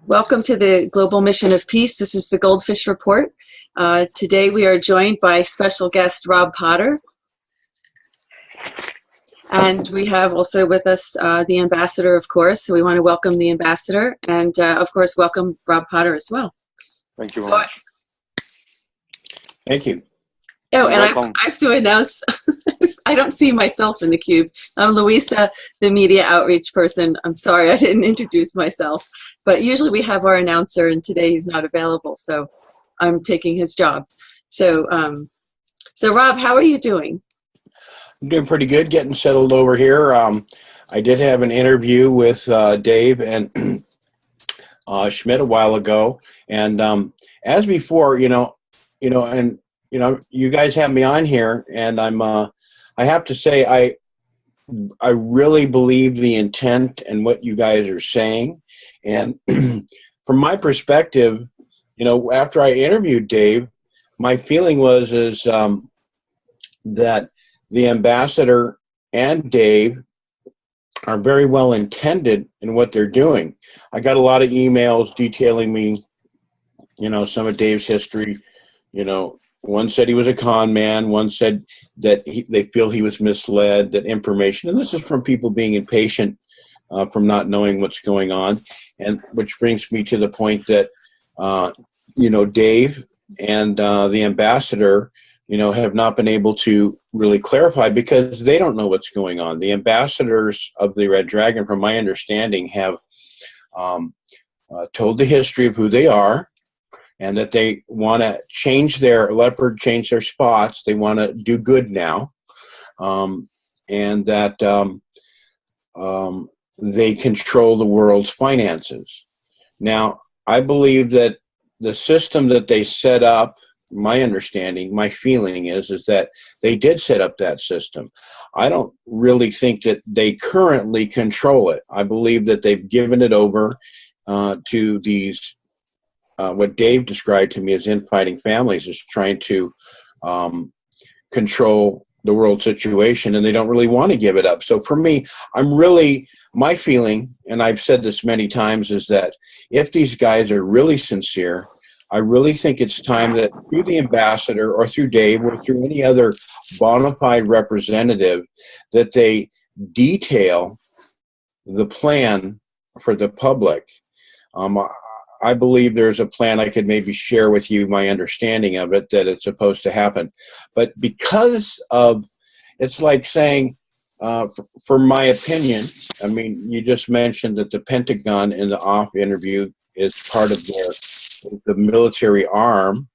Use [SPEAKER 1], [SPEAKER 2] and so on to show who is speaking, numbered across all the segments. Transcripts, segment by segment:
[SPEAKER 1] Welcome to the Global Mission of Peace. This is the GoldFish Report. Today we are joined by special guest Rob Potter. And we have also with us the ambassador, of course. So we want to welcome the ambassador and, of course, welcome Rob Potter as well.
[SPEAKER 2] Thank you very much.
[SPEAKER 3] Thank you.
[SPEAKER 1] Oh, and I have to announce, I don't see myself in the cube. I'm Louisa, the media outreach person. I'm sorry I didn't introduce myself. But usually we have our announcer, and today he's not available, so I'm taking his job. So, Rob, how are you doing?
[SPEAKER 3] I'm doing pretty good, getting settled over here. I did have an interview with Dave and Schmidt a while ago, and as before, you guys have me on here, and I have to say, I really believe the intent and what you guys are saying, and from my perspective, after I interviewed Dave, my feeling was that the ambassador and Dave are very well intended in what they're doing. I got a lot of emails detailing me, some of Dave's history. One said he was a con man. One said that they feel he was misled, that information, and this is from people being impatient from not knowing what's going on, and which brings me to the point that, Dave and the ambassador, have not been able to really clarify because they don't know what's going on. The ambassadors of the Red Dragon, from my understanding, have told the history of who they are, and that they want to change their leopard, change their spots. They want to do good now, and that they control the world's finances. Now, I believe that the system that they set up, my understanding, my feeling is that they did set up that system. I don't really think that they currently control it. I believe that they've given it over to these what Dave described to me as infighting families, is trying to control the world situation, and they don't really want to give it up. So for me, my feeling, and I've said this many times, is that if these guys are really sincere, I really think it's time that through the ambassador or through Dave or through any other bona fide representative, that they detail the plan for the public. I believe there's a plan. I could maybe share with you my understanding of it, that it's supposed to happen. But because of, it's like saying, for my opinion, I mean, you just mentioned that the Pentagon in the off interview is part of the military arm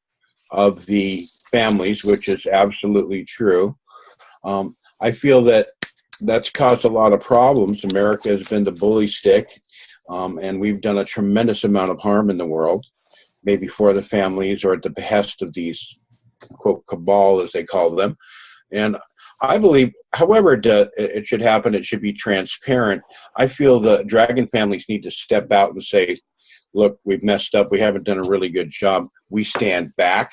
[SPEAKER 3] of the families, which is absolutely true. I feel that that's caused a lot of problems. America has been the bully stick. And we've done a tremendous amount of harm in the world, maybe for the families or at the behest of these, quote, cabal, as they call them. And I believe, however it should happen, it should be transparent. I feel the Dragon families need to step out and say, look, we've messed up. We haven't done a really good job. We stand back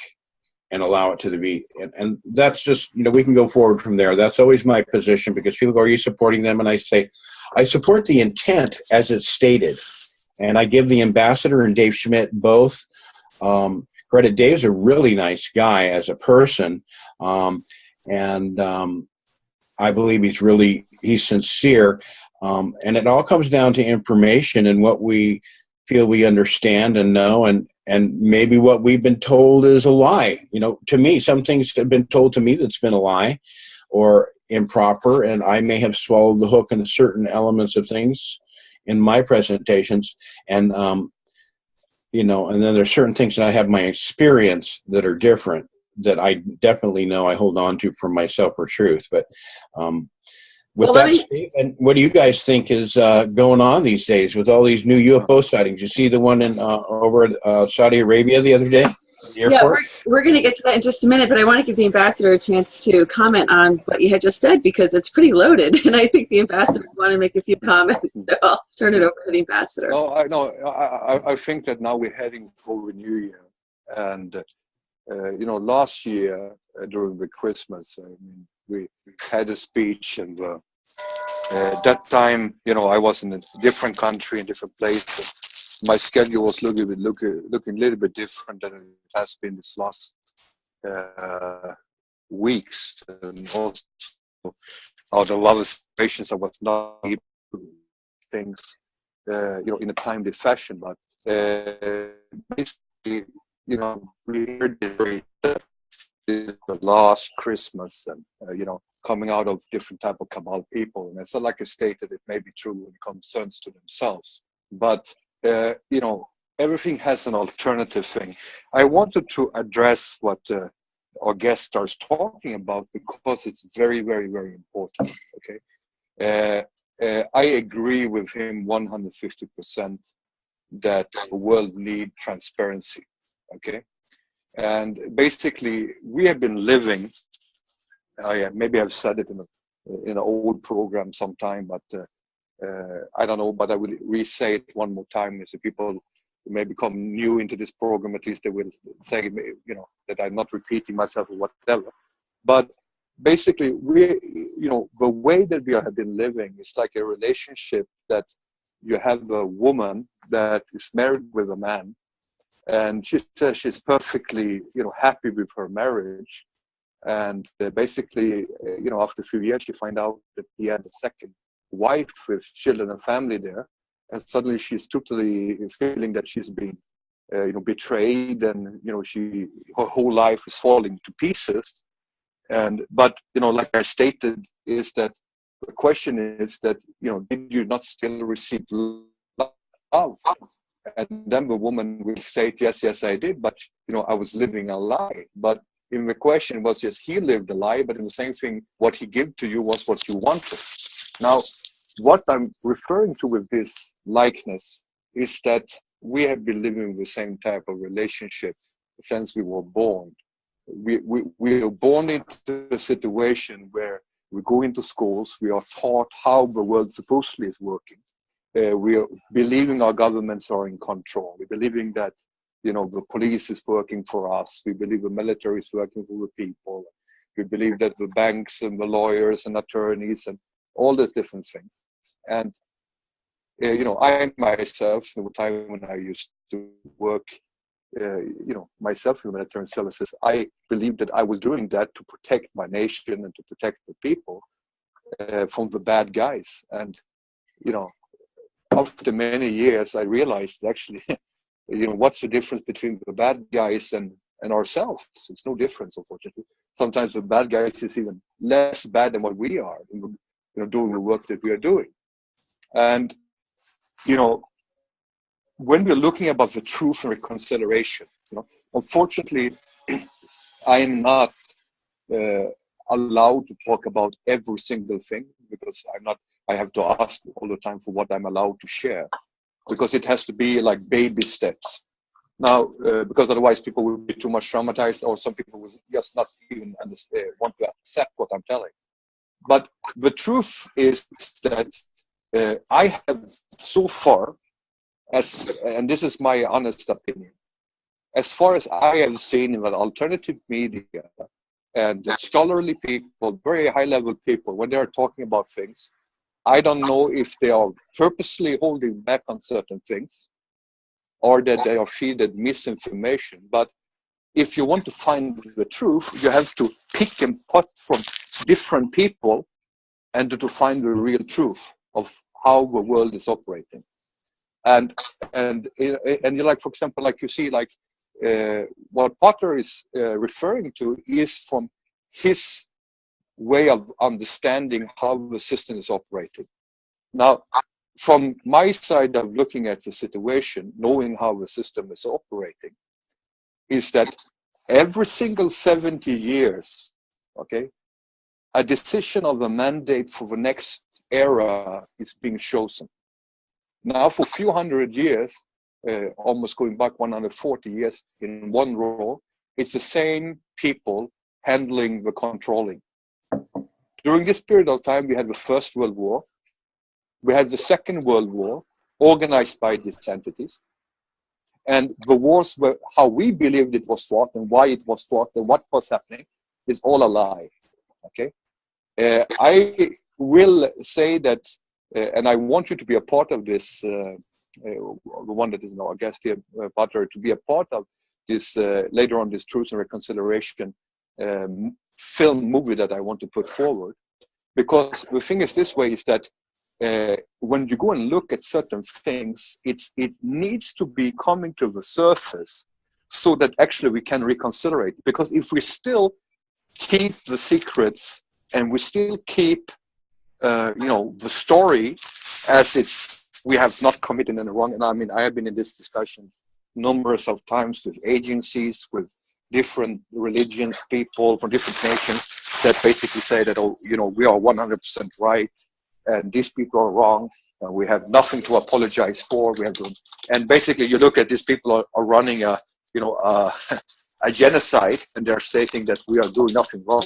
[SPEAKER 3] and allow it to be. And that's just, we can go forward from there. That's always my position, because people go, are you supporting them? And I say, I support the intent as it's stated. And I give the ambassador and Dave Schmidt both credit. Dave's a really nice guy as a person. And I believe he's sincere. And it all comes down to information and what we feel we understand and know, and maybe what we've been told is a lie. To me, some things have been told to me that's been a lie or improper, and I may have swallowed the hook in certain elements of things in my presentations, and and then there's certain things that I have my experience that are different, that I definitely know I hold on to for myself for truth. But with that statement, what do you guys think is going on these days with all these new UFO sightings? You see the one in over Saudi Arabia the other day?
[SPEAKER 1] Yeah, we're going to get to that in just a minute, but I want to give the ambassador a chance to comment on what you had just said, because it's pretty loaded, and I think the ambassador would want to make a few comments. So I'll turn it over to the ambassador.
[SPEAKER 2] I think that now we're heading for the new year, and last year during the Christmas, we had a speech, and that time, I was in a different country, in different place. my schedule was looking a little bit different than it has been this last weeks, and also out of a lot of situations I was not able to do things in a timely fashion. But basically, we heard the last Christmas, and coming out of different type of cabal people, and it's not like I stated it may be true when it concerns to themselves, but everything has an alternative thing. I wanted to address what our guest starts talking about because it's very, very, very important. Okay, I agree with him 150% that the world needs transparency. Okay, and basically we have been living. Maybe I've said it in an old program sometime, but I don't know. But I will re-say it one more time. If people may become new into this program, at least they will say, that I'm not repeating myself or whatever. But basically, the way that we have been living is like a relationship that you have a woman that is married with a man, and she says she's perfectly, happy with her marriage. And basically, after a few years, you find out that he had a second wife with children and family there. And suddenly she's totally feeling that she's been, betrayed, and, her whole life is falling to pieces. But, like I stated, is that the question is that, did you not still receive love? And then the woman will state, yes, I did, but, I was living a lie. But in the question was, yes, he lived a lie, but in the same thing, what he gave to you was what you wanted. Now, what I'm referring to with this likeness is that we have been living the same type of relationship since we were born. We were born into a situation where we go into schools, we are taught how the world supposedly is working. We are believing our governments are in control. We're believing that, the police is working for us. We believe the military is working for the people. We believe that the banks and the lawyers and attorneys and all these different things. And, I myself, the time when I used to work, myself in the military services, I believed that I was doing that to protect my nation and to protect the people from the bad guys. And, after many years, I realized actually, what's the difference between the bad guys and ourselves? It's no difference, unfortunately. Sometimes the bad guys is even less bad than what we are, doing the work that we are doing. And, when we're looking about the truth and reconciliation, unfortunately, I'm not allowed to talk about every single thing because I have to ask all the time for what I'm allowed to share, because it has to be like baby steps. Now, because otherwise people will be too much traumatized, or some people will just not even understand, want to accept what I'm telling. But the truth is that I have so far, and this is my honest opinion, as far as I have seen in the alternative media and scholarly people, very high-level people, when they're talking about things, I don't know if they are purposely holding back on certain things or that they are feeding misinformation. But if you want to find the truth, you have to pick and pot from different people and to find the real truth of how the world is operating. And you, like, for example, like you see, like what Potter is referring to is from his way of understanding how the system is operating. Now, from my side of looking at the situation, knowing how the system is operating, is that every single 70 years, okay, a decision of a mandate for the next era is being chosen. Now, for a few hundred years, almost going back 140 years in one role, it's the same people handling the controlling. During this period of time, we had the First World War. We had the Second World War, organized by these entities. And the wars were how we believed it was fought and why it was fought and what was happening is all a lie. Okay? I will say that, and I want you to be a part of this the one that is our guest here, Butter, to be a part of this later on this Truth and Reconciliation film movie that I want to put forward. Because the thing is this way, is that when you go and look at certain things, it needs to be coming to the surface so that actually we can reconcile it. Because if we still keep the secrets and we still keep the story as we have not committed any wrong. And I mean, I have been in this discussion numerous of times with agencies, with different religions, people from different nations that basically say that, we are 100% right and these people are wrong. We have nothing to apologize for. And basically you look at these people are running a genocide, and they're stating that we are doing nothing wrong.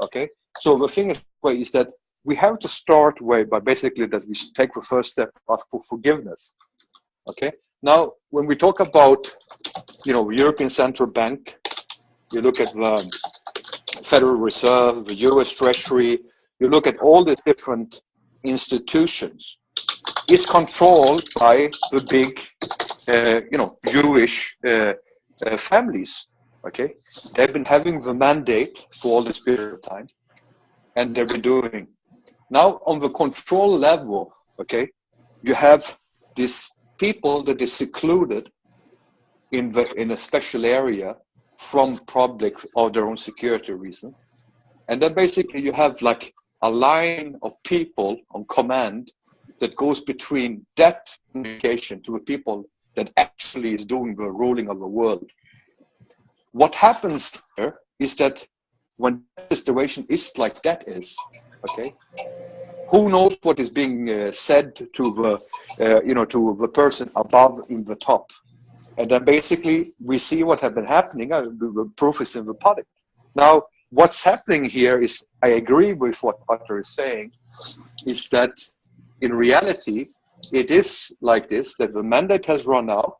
[SPEAKER 2] Okay. So the thing is that we have to start by basically that we should take the first step, ask for forgiveness. Okay. Now, when we talk about, European Central Bank, you look at the Federal Reserve, the U.S. Treasury, you look at all the different institutions, is controlled by the big, Jewish families. Okay. They've been having the mandate for all this period of time, and they've been doing. Now, on the control level, okay, you have these people that is secluded in a special area from public or their own security reasons. And then basically you have like a line of people on command that goes between that communication to the people that actually is doing the ruling of the world. What happens here is that when the situation is like that is, okay, who knows what is being said to the person above in the top. And then basically we see what has been happening. The proof is in the pudding. Now, what's happening here is, I agree with what Butter is saying, is that in reality, it is like this, that the mandate has run out,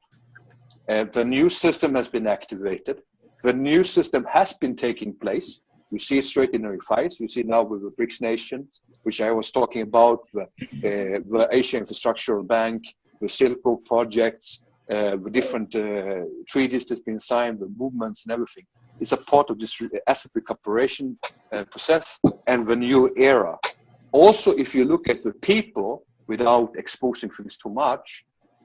[SPEAKER 2] and the new system has been activated. The new system has been taking place. You see it straight in the fights. You see now with the BRICS nations, which I was talking about, the Asian Infrastructural Bank, the Silk Road projects, the different treaties that's been signed, the movements and everything. It's a part of this asset recuperation process and the new era. Also, if you look at the people, without exposing things too much,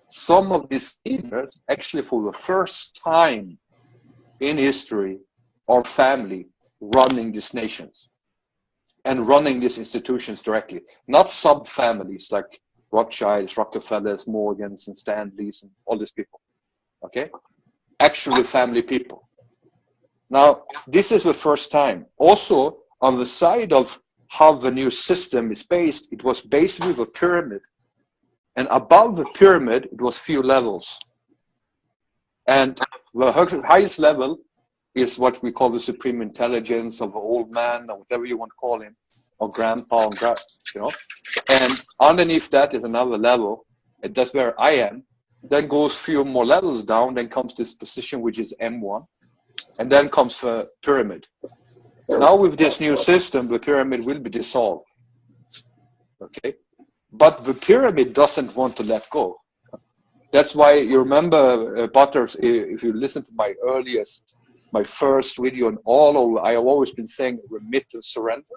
[SPEAKER 2] some of these leaders, actually for the first time in history, are family running these nations and running these institutions directly, not sub-families like Rothschilds, Rockefellers, Morgans, and Stanleys, and all these people. Okay? Actually family people. Now, this is the first time. Also, on the side of how the new system is based, it was based with a pyramid. And above the pyramid, it was few levels. And the highest level is what we call the supreme intelligence of an old man, or whatever you want to call him, or grandpa, And underneath that is another level, and that's where I am. Then goes few more levels down, then comes this position, which is M1, and then comes the pyramid. Now with this new system, the pyramid will be dissolved. Okay? But the pyramid doesn't want to let go. That's why you remember, Butters, if you listen to my first video and all over, I have always been saying remit and surrender.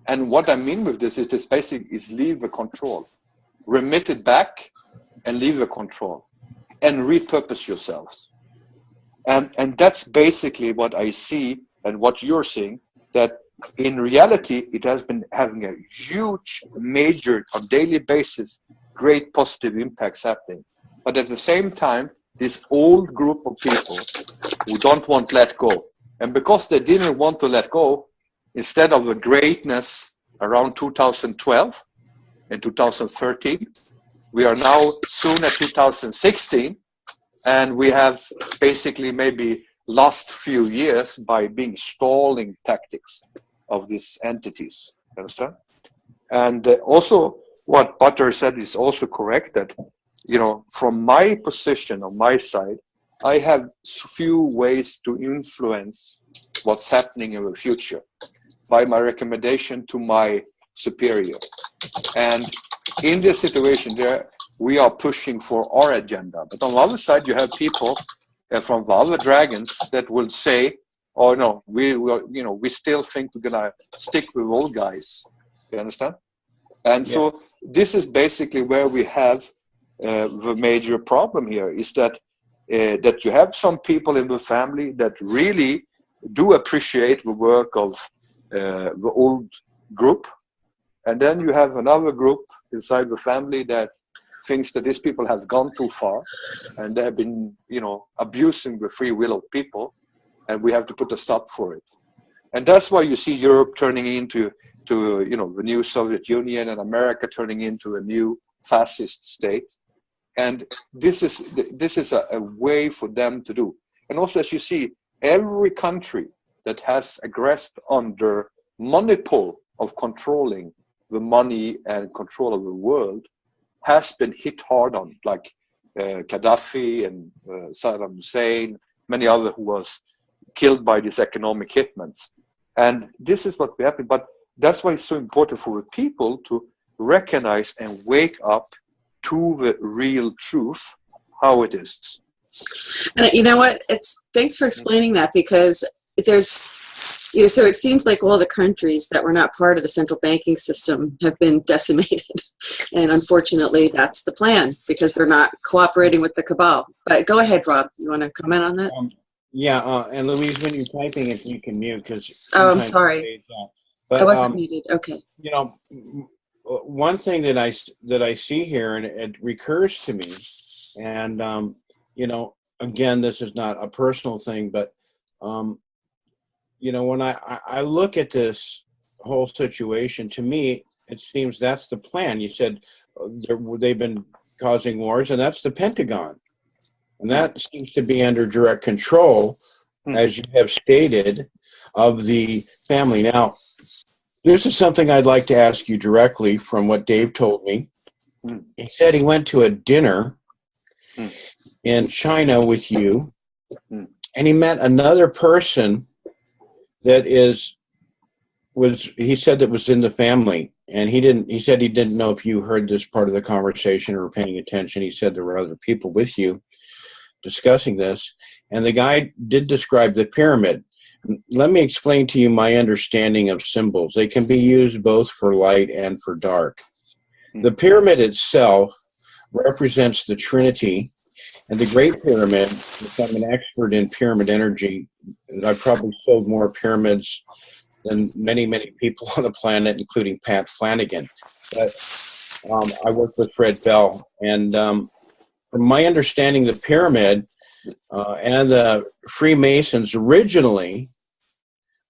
[SPEAKER 2] And what I mean with this is basically leave the control. Remit it back and leave the control. And repurpose yourselves. And that's basically what I see and what you're seeing, that in reality, it has been having a huge, major, on daily basis, great positive impacts happening. But at the same time, this old group of people who don't want to let go. And because they didn't want to let go, instead of the greatness around 2012 and 2013, we are now soon at 2016, and we have basically maybe last few years by being stalling tactics of these entities. Understand? And also what Butter said is also correct, that from my position on my side, I have few ways to influence what's happening in the future by my recommendation to my superior. And in this situation, we are pushing for our agenda. But on the other side, you have people from the other dragons that will say, "Oh no, we still think we're gonna stick with old guys." You understand? And
[SPEAKER 3] Yeah.
[SPEAKER 2] so this is basically where we have the major problem here, is that that you have some people in the family that really do appreciate the work of the old group, and then you have another group inside the family that thinks that these people have gone too far, and they have been, abusing the free will of people, and we have to put a stop for it. And that's why you see Europe turning into the new Soviet Union, and America turning into a new fascist state. And this is a way for them to do. And also, as you see, every country that has aggressed under monopole of controlling the money and control of the world has been hit hard on, like Gaddafi and Saddam Hussein, many other who was killed by these economic hitmen. And this is what happened. But that's why it's so important for the people to recognize and wake up to the real truth, how it is.
[SPEAKER 1] And you know what? Thanks for explaining that, because there's, so it seems like all the countries that were not part of the central banking system have been decimated. And unfortunately, that's the plan, because they're not cooperating with the cabal. But go ahead, Rob. You want to comment on that?
[SPEAKER 3] And Louise, when you're typing, if you can mute, because
[SPEAKER 1] I'm sorry.
[SPEAKER 3] But,
[SPEAKER 1] I wasn't muted. Okay.
[SPEAKER 3] One thing that I see here, and it recurs to me, and again, this is not a personal thing, but when I look at this whole situation, to me, it seems that's the plan. You said they've been causing wars, and that's the Pentagon, and that seems to be under direct control, as you have stated, of the family. Now, this is something I'd like to ask you directly from what Dave told me. He said he went to a dinner in China with you, and he met another person that he said that was in the family, and he said he didn't know if you heard this part of the conversation or were paying attention. He said there were other people with you discussing this, and the guy did describe the pyramid. Let me explain to you my understanding of symbols. They can be used both for light and for dark. The pyramid itself represents the Trinity, and the Great Pyramid, if I'm an expert in pyramid energy, I've probably sold more pyramids than many, many people on the planet, including Pat Flanagan. But I work with Fred Bell, and from my understanding, the pyramid and the Freemasons originally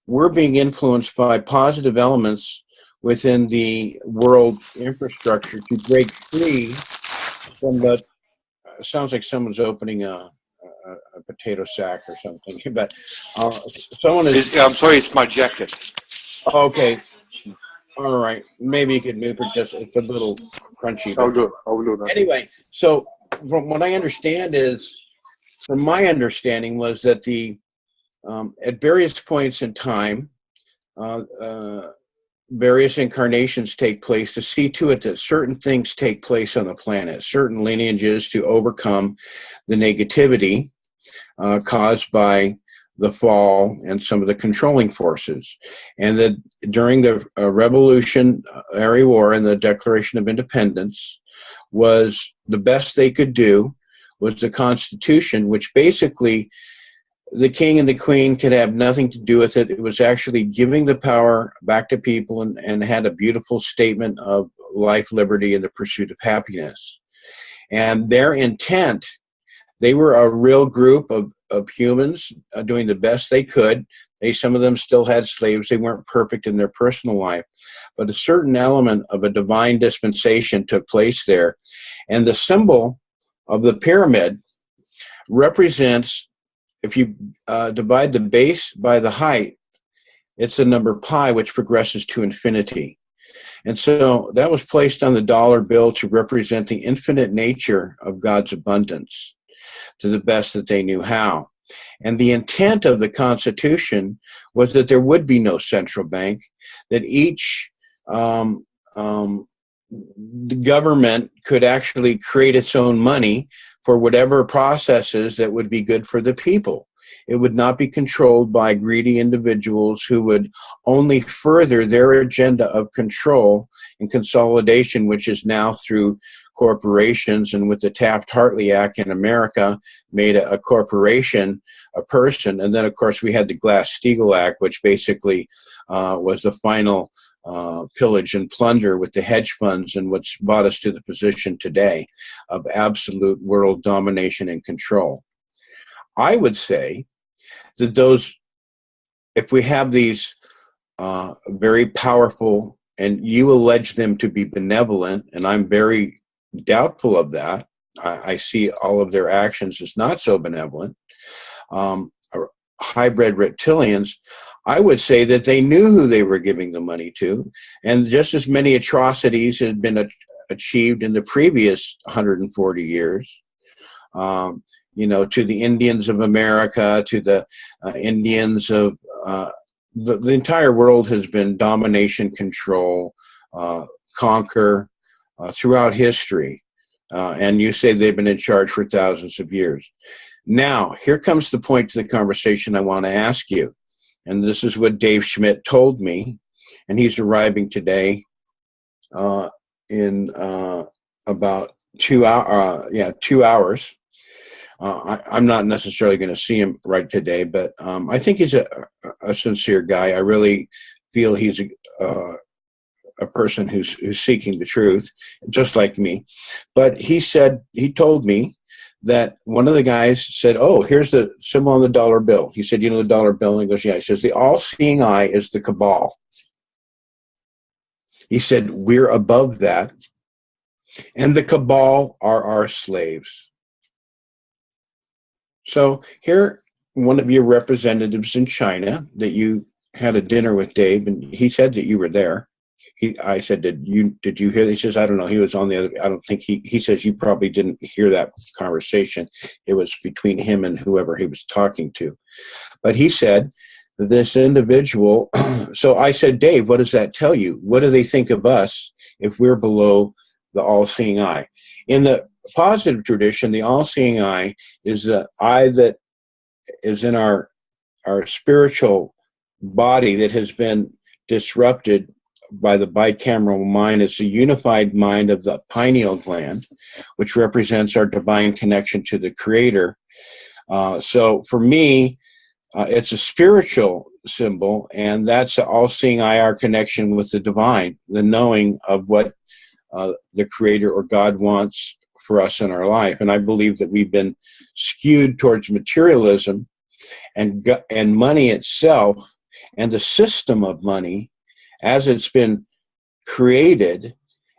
[SPEAKER 3] were being influenced by positive elements within the world infrastructure to break free from the, sounds like someone's opening a potato sack or something, but someone is...
[SPEAKER 2] I'm sorry, it's my jacket.
[SPEAKER 3] Okay. All right. Maybe you could move it, just, it's a little crunchy.
[SPEAKER 2] I'll do that.
[SPEAKER 3] Anyway, so from what I understand is, from my understanding was that the at various points in time, various incarnations take place to see to it that certain things take place on the planet, certain lineages to overcome the negativity caused by the fall and some of the controlling forces. And that during the Revolutionary War and the Declaration of Independence was the best they could do was the Constitution, which basically the king and the queen could have nothing to do with it. It was actually giving the power back to people, and had a beautiful statement of life, liberty, and the pursuit of happiness. And their intent, they were a real group of humans doing the best they could. Some of them still had slaves. They weren't perfect in their personal life, but a certain element of a divine dispensation took place there. And the symbol of the pyramid represents, if you divide the base by the height, it's the number pi, which progresses to infinity. And so that was placed on the dollar bill to represent the infinite nature of God's abundance to the best that they knew how. And the intent of the Constitution was that there would be no central bank, that each the government could actually create its own money for whatever processes that would be good for the people. It would not be controlled by greedy individuals who would only further their agenda of control and consolidation, which is now through corporations. And with the Taft-Hartley Act in America, made a corporation a person. And then, of course, we had the Glass-Steagall Act, which basically was the final pillage and plunder with the hedge funds, and what's brought us to the position today of absolute world domination and control. I would say that if we have these very powerful, and you allege them to be benevolent, and I'm very doubtful of that. I see all of their actions as not so benevolent. Hybrid reptilians, I would say that they knew who they were giving the money to, and just as many atrocities had been achieved in the previous 140 years. To the Indians of America, to the Indians of the entire world has been domination, control, conquer throughout history. And you say they've been in charge for thousands of years. Now, here comes the point to the conversation I want to ask you. And this is what Dave Schmidt told me. And he's arriving today in about 2 hours. I'm not necessarily going to see him right today, but I think he's a sincere guy. I really feel he's a person who's seeking the truth, just like me. But he told me that one of the guys said, "Oh, here's the symbol on the dollar bill." He said, "You know the dollar bill?" And he goes, "Yeah." He says, "The all-seeing eye is the cabal." He said, "We're above that, and the cabal are our slaves." So here, one of your representatives in China that you had a dinner with Dave, and he said that you were there. I said, did you hear? He says, "I don't know." He was on the other. I don't think he says you probably didn't hear that conversation. It was between him and whoever he was talking to. But he said that this individual. So I said, "Dave, what does that tell you? What do they think of us if we're below the all-seeing eye?" In the positive tradition, the all-seeing eye is the eye that is in our spiritual body that has been disrupted by the bicameral mind. It's a unified mind of the pineal gland, which represents our divine connection to the Creator. So for me, it's a spiritual symbol, and that's the all-seeing eye, our connection with the divine, the knowing of what the Creator or God wants for us in our life. And I believe that we've been skewed towards materialism and money itself, and the system of money as it's been created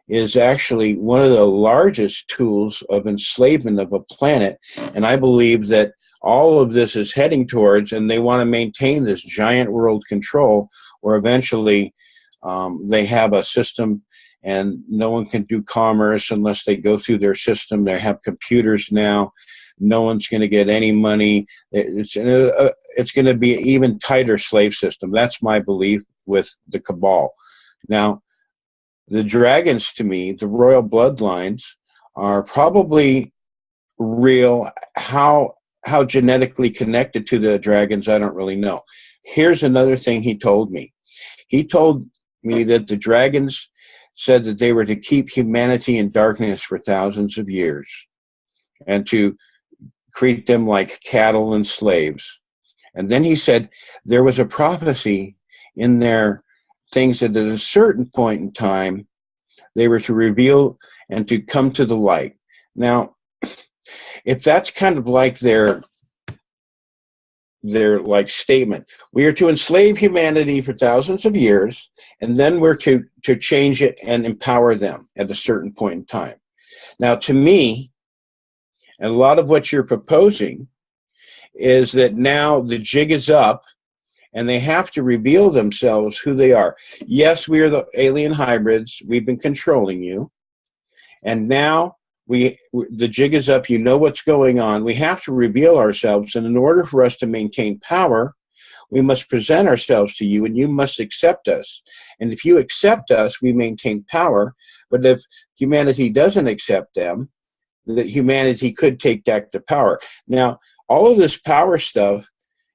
[SPEAKER 3] is actually one of the largest tools of enslavement of a planet. And I believe that all of this is heading towards, and they want to maintain this giant world control where eventually they have a system and no one can do commerce unless they go through their system. They have computers now. No one's going to get any money. It's going to be an even tighter slave system. That's my belief with the cabal. Now, the dragons, to me, the royal bloodlines, are probably real. How genetically connected to the dragons, I don't really know. Here's another thing he told me. He told me that the dragons said that they were to keep humanity in darkness for thousands of years and to treat them like cattle and slaves. And then he said there was a prophecy in their things that at a certain point in time they were to reveal and to come to the light. Now, if that's kind of like their like statement, we are to enslave humanity for thousands of years, and then we're to change it and empower them at a certain point in time. Now, to me, and a lot of what you're proposing is that now the jig is up and they have to reveal themselves who they are. Yes, we are the alien hybrids. We've been controlling you. And now the jig is up. You know what's going on. We have to reveal ourselves. And in order for us to maintain power, We must present ourselves to you, and you must accept us. And if you accept us, we maintain power. But if humanity doesn't accept them, that humanity could take back the power. Now, all of this power stuff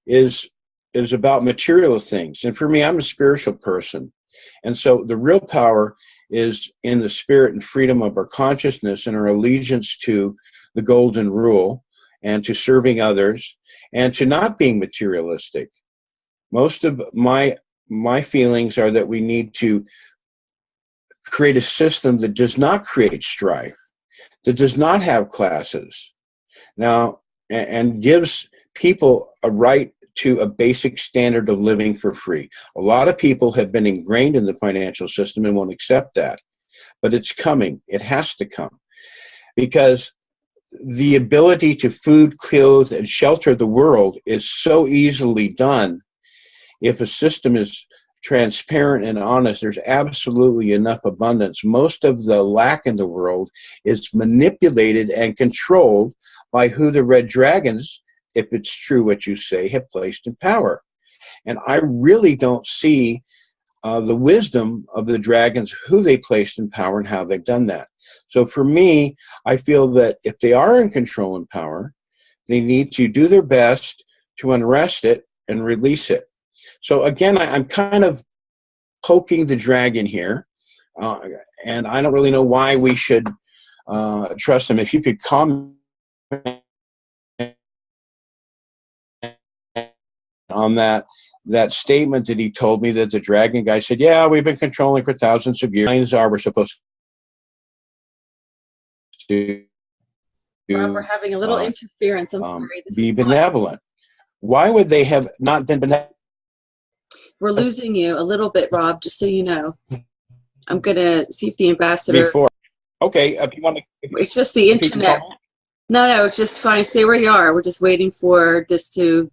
[SPEAKER 3] is about material things. And for me, I'm a spiritual person. And so the real power is in the spirit and freedom of our consciousness and our allegiance to the golden rule and to serving others and to not being materialistic. Most of my feelings are that we need to create a system that does not create strife, that does not have classes, now, and gives people a right to a basic standard of living for free. A lot of people have been ingrained in the financial system and won't accept that, but it's coming. It has to come, because the ability to food, clothe, and shelter the world is so easily done. If a system is transparent and honest, there's absolutely enough abundance. Most of the lack in the world is manipulated and controlled by who the red dragons, if it's true what you say, have placed in power. And I really don't see the wisdom of the dragons, who they placed in power and how they've done that. So for me, I feel that if they are in control and power, they need to do their best to unrest it and release it. So again, I'm kind of poking the dragon here, and I don't really know why we should trust him. If you could comment on that statement that he told me, that the dragon guy said, yeah, we've been controlling for thousands of years. Lines are we're supposed to
[SPEAKER 1] Rob, we're having a little interference. I'm sorry.
[SPEAKER 3] Be benevolent. Why would they have not been benevolent?
[SPEAKER 1] We're losing you a little bit, Rob, just so you know. I'm going to see if the ambassador...
[SPEAKER 3] Before. Okay, if you want to...
[SPEAKER 1] It's just the internet. No, it's just fine. Stay where you are. We're just waiting for this to...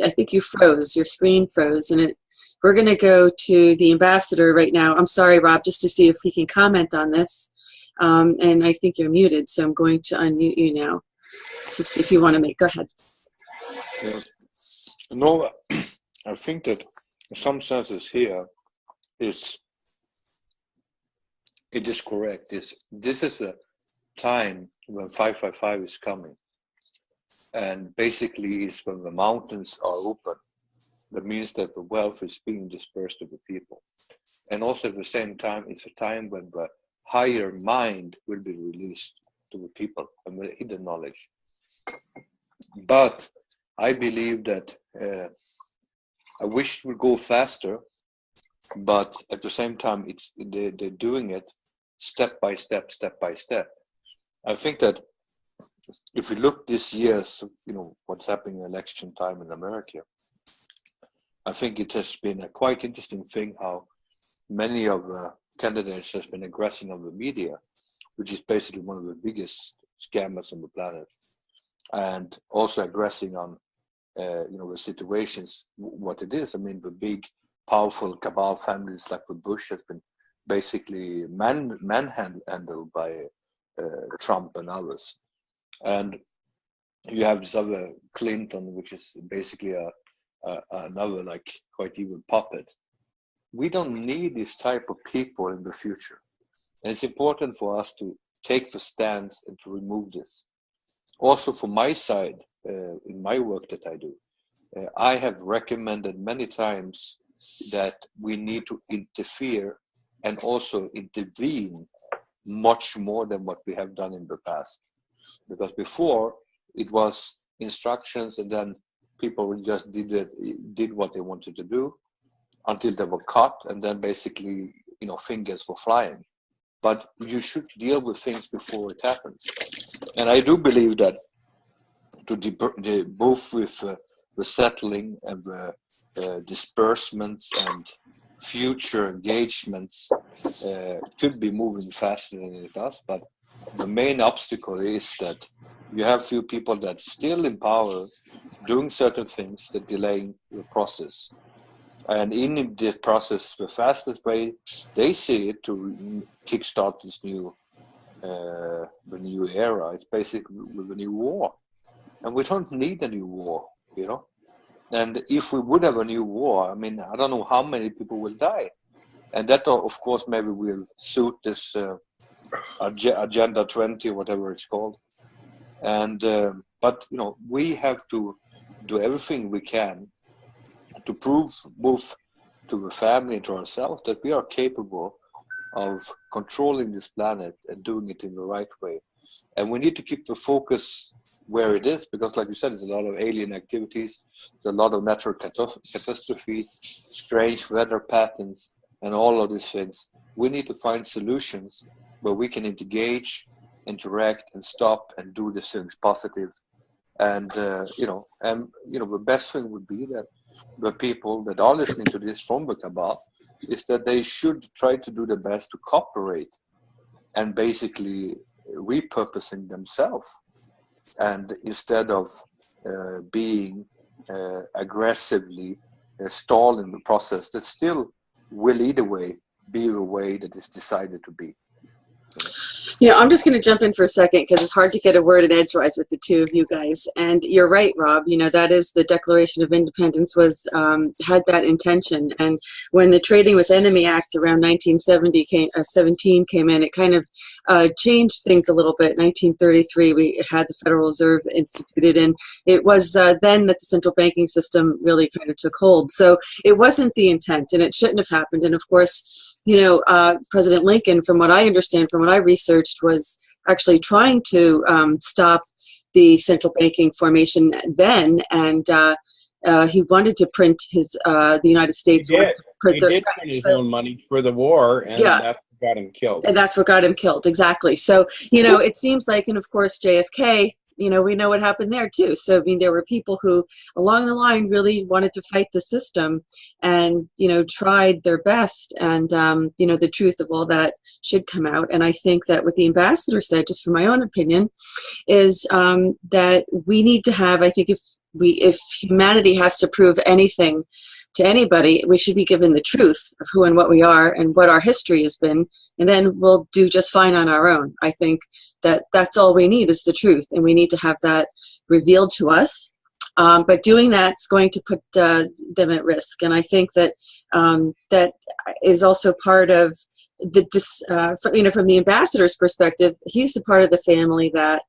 [SPEAKER 1] I think you froze. Your screen froze. And we're going to go to the ambassador right now. I'm sorry, Rob, just to see if he can comment on this. And I think you're muted, so I'm going to unmute you now. So see if you want to go ahead.
[SPEAKER 2] Yes. No, I think that in some senses here, it is correct. This is a time when 555 is coming. And basically is when the mountains are open. That means that the wealth is being dispersed to the people. And also at the same time, it's a time when the higher mind will be released to the people and the hidden knowledge. But I believe that I wish it would go faster, but at the same time, they're doing it step by step, step by step. I think that if we look this year's, what's happening in election time in America, I think it has been a quite interesting thing how many of the candidates has been aggressing on the media, which is basically one of the biggest scammers on the planet, and also aggressing on, the situations, what it is. I mean, the big, powerful cabal families like the Bush has been basically manhandled by Trump and others. And you have this other Clinton, which is basically another like quite evil puppet. We don't need this type of people in the future. And it's important for us to take the stance and to remove this. Also from my side, in my work that I do, I have recommended many times that we need to interfere and also intervene much more than what we have done in the past. Because before it was instructions and then people just did what they wanted to do until they were caught, and then basically, fingers were flying. But you should deal with things before it happens. And I do believe that both with the settling and the disbursements and future engagements could be moving faster than it does. But the main obstacle is that you have few people that still in power doing certain things that delaying the process. And in this process, the fastest way they see it to kickstart this the new era, it's basically with a new war. And we don't need a new war, And if we would have a new war, I mean, I don't know how many people will die. And that, of course, maybe will suit this Agenda 20, whatever it's called. And but you know, we have to do everything we can to prove both to the family and to ourselves that we are capable of controlling this planet and doing it in the right way. And we need to keep the focus where it is, because like you said, there's a lot of alien activities, there's a lot of natural catastrophes, strange weather patterns, and all of these things. We need to find solutions where we can engage, interact, and stop and do these things positive. And the best thing would be that the people that are listening to this from the Cabal is that they should try to do their best to cooperate and basically repurposing themselves, and instead of being aggressively stalling the process that still will either way be the way that is decided to be.
[SPEAKER 1] You know, I'm just going to jump in for a second because it's hard to get a word in edgewise with the two of you guys. And you're right, Rob. You know, that is the Declaration of Independence was had that intention. And when the Trading with Enemy Act around 17 came in, it kind of changed things a little bit. 1933, we had the Federal Reserve instituted, and it was then that the central banking system really kind of took hold. So it wasn't the intent, and it shouldn't have happened. And of course, you know, President Lincoln, from what I understand, from what I researched, was actually trying to stop the central banking formation then, and he wanted to print his the United States.
[SPEAKER 3] He did print his own money for the war, and that's what got him killed.
[SPEAKER 1] And that's what got him killed, exactly. So, you know, it seems like, and of course JFK, you know, we know what happened there too. So, I mean, there were people who along the line really wanted to fight the system and, you know, tried their best. And, you know, the truth of all that should come out. And I think that what the ambassador said, just from my own opinion, is that we need to have, I think if humanity has to prove anything to anybody, we should be given the truth of who and what we are and what our history has been, and then we'll do just fine on our own. I think that that's all we need is the truth, and we need to have that revealed to us. But doing that's going to put them at risk, and I think that that is also part of the, you know, from the ambassador's perspective, he's the part of the family that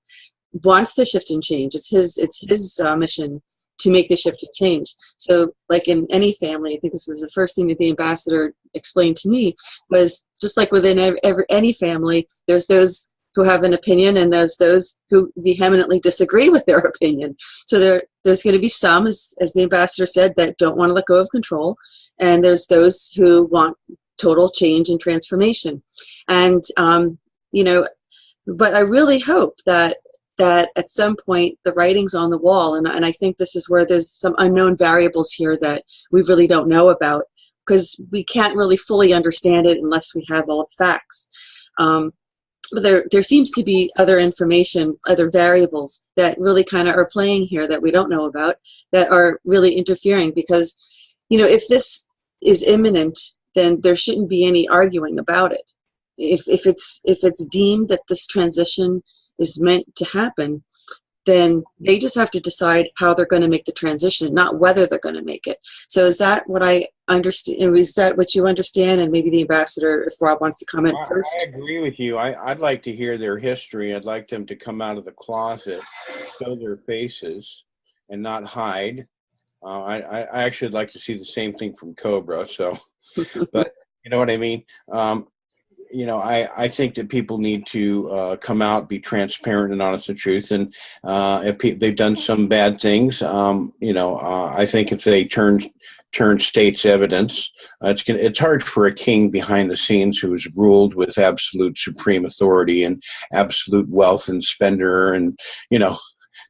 [SPEAKER 1] wants the shift and change. It's his mission to make the shift and change. So like in any family, I think this was the first thing that the ambassador explained to me, was just like within any family, there's those who have an opinion and there's those who vehemently disagree with their opinion. So there's going to be some, as the ambassador said, that don't want to let go of control. And there's those who want total change and transformation. And, you know, but I really hope that at some point the writing's on the wall, and I think this is where there's some unknown variables here that we really don't know about, because we can't really fully understand it unless we have all the facts. But there seems to be other information, other variables that really kind of are playing here that we don't know about, that are really interfering, because, you know, if this is imminent, then there shouldn't be any arguing about it. If it's deemed that this transition is meant to happen, then they just have to decide how they're going to make the transition, not whether they're going to make it. So is that what I understand? Is that what you understand? And maybe the ambassador, if Rob wants to comment first.
[SPEAKER 3] I agree with you. I'd like to hear their history. I'd like them to come out of the closet, show their faces, and not hide. I actually would like to see the same thing from Cobra. So, but you know what I mean? You know, I think that people need to come out, be transparent and honest and truth. And if they've done some bad things, you know, I think if they turn state's evidence, it's hard for a king behind the scenes who is ruled with absolute supreme authority and absolute wealth and spender, and, you know,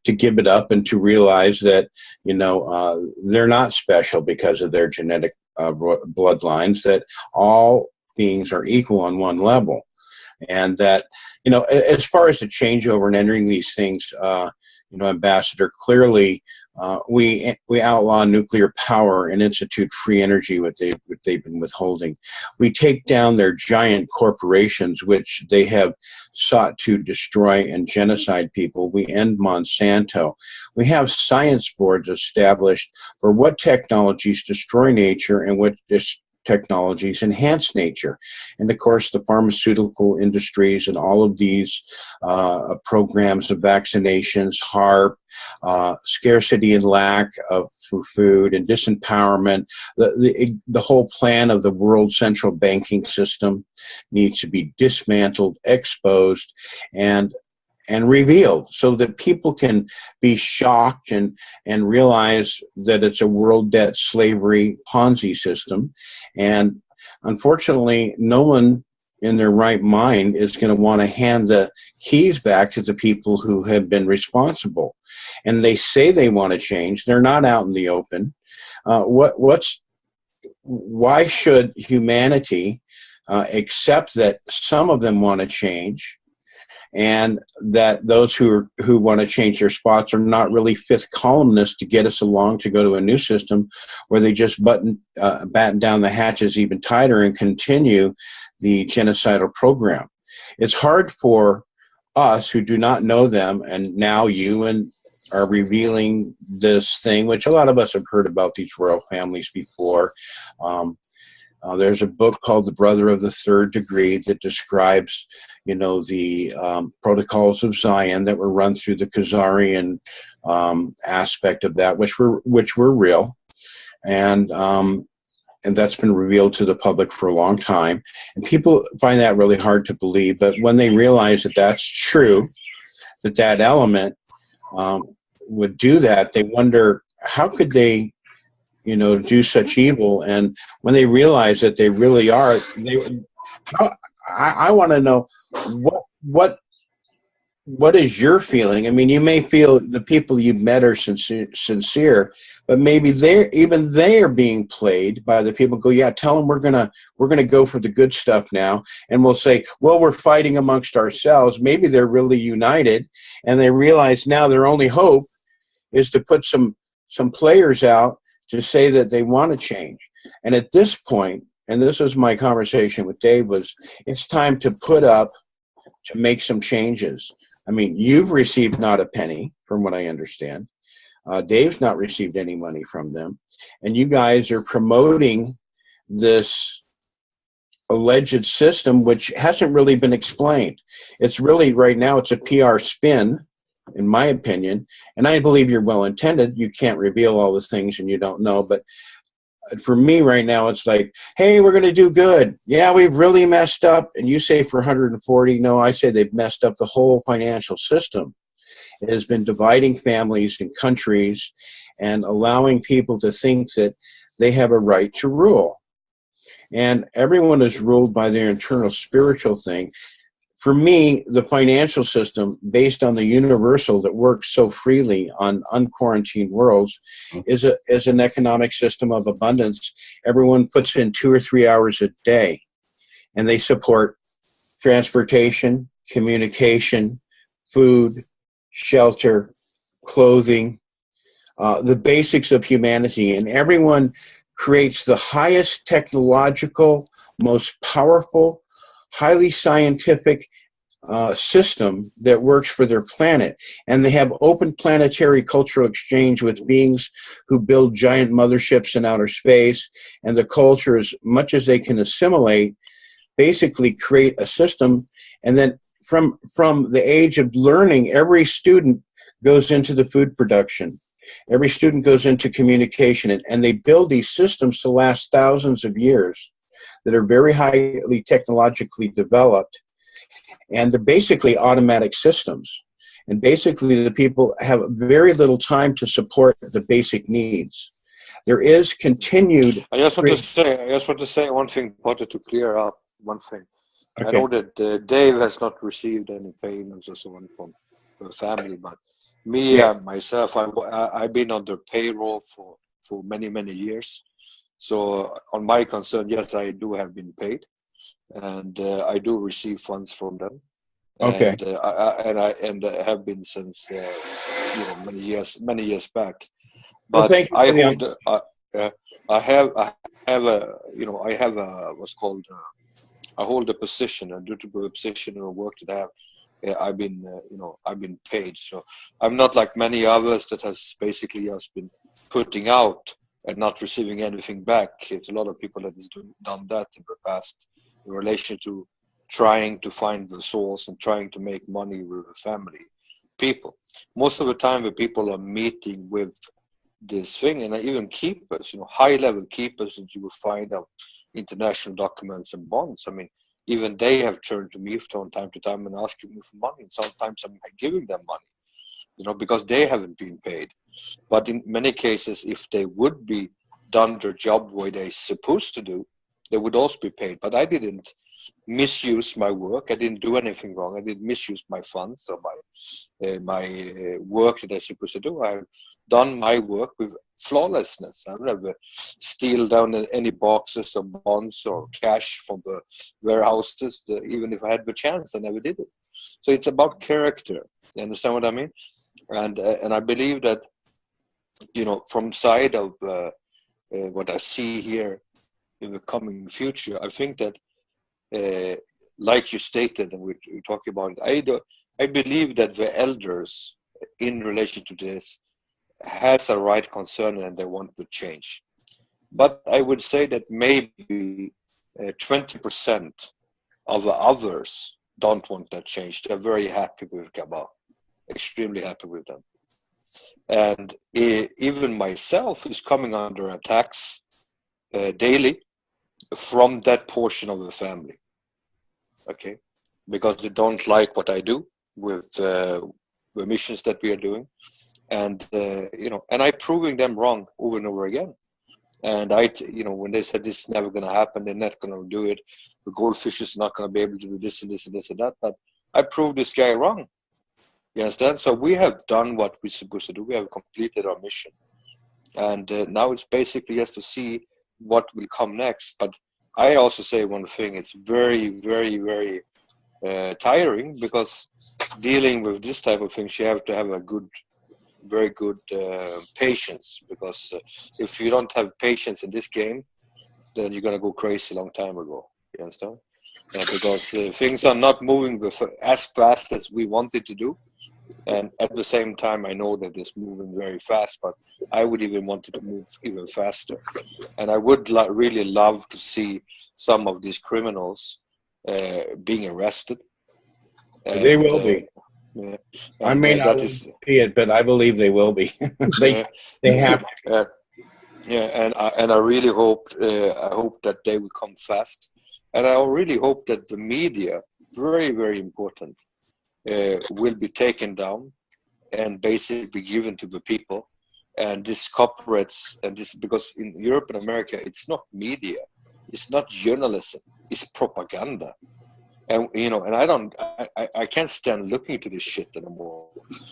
[SPEAKER 3] to give it up and to realize that, you know, they're not special because of their genetic bloodlines, that all beings are equal on one level. And that, you know, as far as the changeover and entering these things, you Ambassador, clearly we outlaw nuclear power and institute free energy, what they've been withholding. We take down their giant corporations, which they have sought to destroy and genocide people. We end Monsanto. We have science boards established for what technologies destroy nature and what technologies enhance nature. And of course, the pharmaceutical industries and all of these programs of vaccinations, HARP, scarcity and lack of food and disempowerment, the whole plan of the world central banking system needs to be dismantled, exposed, and revealed so that people can be shocked and realize that it's a world debt slavery Ponzi system. And unfortunately, no one in their right mind is going to want to hand the keys back to the people who have been responsible. And they say they want to change. They're not out in the open. Why should humanity accept that some of them want to change, and that those who want to change their spots are not really fifth columnists to get us along to go to a new system where they just batten down the hatches even tighter and continue the genocidal program? It's hard for us who do not know them, and now you and are revealing this thing, which a lot of us have heard about these royal families before. There's a book called The Brother of the Third Degree that describes, the protocols of Zion that were run through the Khazarian aspect of that, which were real, and that's been revealed to the public for a long time. And people find that really hard to believe, but when they realize that that's true, that element would do that, they wonder, how could they do such evil? And when they realize that they really are, I want to know what is your feeling? I mean, you may feel the people you've met are sincere, but maybe they are being played by the people. Go, yeah, tell them we're gonna go for the good stuff now, and we'll say, well, we're fighting amongst ourselves. Maybe they're really united, and they realize now their only hope is to put some players out to say that they want to change. And at this point, and this was my conversation with Dave, was it's time to put up to make some changes. I mean, you've received not a penny, from what I understand. Dave's not received any money from them. And you guys are promoting this alleged system, which hasn't really been explained. It's really, right now, it's a PR spin, in my opinion. And I believe you're well-intended. You can't reveal all the things and you don't know. But for me right now, it's like, hey, we're going to do good. Yeah, we've really messed up. And you say for 140. No, I say they've messed up the whole financial system. It has been dividing families and countries and allowing people to think that they have a right to rule. And everyone is ruled by their internal spiritual thing. For me, the financial system, based on the universal that works so freely on unquarantined worlds, is an economic system of abundance. Everyone puts in 2 or 3 hours a day, and they support transportation, communication, food, shelter, clothing, the basics of humanity. And everyone creates the highest technological, most powerful, highly scientific system that works for their planet. And they have open planetary cultural exchange with beings who build giant motherships in outer space. And the culture, as much as they can assimilate, basically create a system. And then from the age of learning, every student goes into the food production. Every student goes into communication. And they build these systems to last thousands of years that are very highly technologically developed, and they're basically automatic systems. And basically the people have very little time to support the basic needs. There is continued...
[SPEAKER 2] I just want to say one thing, wanted to clear up one thing. Okay. I know that Dave has not received any payments or so on from the family, but me and myself, I've been under payroll for many, many years. So on my concern, yes, I do have been paid, and I do receive funds from them.
[SPEAKER 3] Okay.
[SPEAKER 2] And I have been since many years back.
[SPEAKER 3] Well,
[SPEAKER 2] But
[SPEAKER 3] thank you
[SPEAKER 2] I
[SPEAKER 3] for the
[SPEAKER 2] hold, I have a what's called, I hold a position, a due position or work that I have. I've been, I've been paid. So I'm not like many others that has basically just been putting out and not receiving anything back. It's a lot of people that has done that in the past in relation to trying to find the source and trying to make money with the family people. Most of the time, the people are meeting with this thing, and even keepers, high-level keepers that you will find out international documents and bonds. I mean, even they have turned to me from time to time and asking me for money, and sometimes I'm giving them money, because they haven't been paid. But in many cases, if they would be done their job the way they're supposed to do, they would also be paid. But I didn't misuse my work. I didn't do anything wrong. I didn't misuse my funds or my work that I'm supposed to do. I've done my work with flawlessness. I've never steal down any boxes or bonds or cash from the warehouses. Even if I had the chance, I never did it. So it's about character. You understand what I mean? And I believe that, from side of what I see here in the coming future, I think that, like you stated, and we're talking about it, I believe that the elders, in relation to this, has a right concern and they want to change. But I would say that maybe 20% of the others don't want that change. They're very happy with Gabba, extremely happy with them. And even myself is coming under attacks daily from that portion of the family, okay, because they don't like what I do with the missions that we are doing, and and I'm proving them wrong over and over again. And when they said this is never going to happen, they're not going to do it, the GoldFish is not going to be able to do this and this and this and that, but I proved this guy wrong. You understand? So we have done what we're supposed to do. We have completed our mission, and now it's basically just to see what will come next. But I also say one thing: it's very, very, very tiring, because dealing with this type of things, you have to have a very good patience. Because if you don't have patience in this game, then you're gonna go crazy a long time ago. You understand? Because things are not moving as fast as we wanted to do. And at the same time, I know that it's moving very fast, but I would even want it to move even faster. And I would really love to see some of these criminals being arrested.
[SPEAKER 3] They will be.
[SPEAKER 2] Yeah.
[SPEAKER 3] I may not see it, but I believe they will be. they have to.
[SPEAKER 2] And I really hope that they will come fast. And I really hope that the media, very, very important, will be taken down and basically given to the people. And these corporates, and this, because in Europe and America, it's not media, it's not journalism, it's propaganda. And and I can't stand looking to this shit anymore.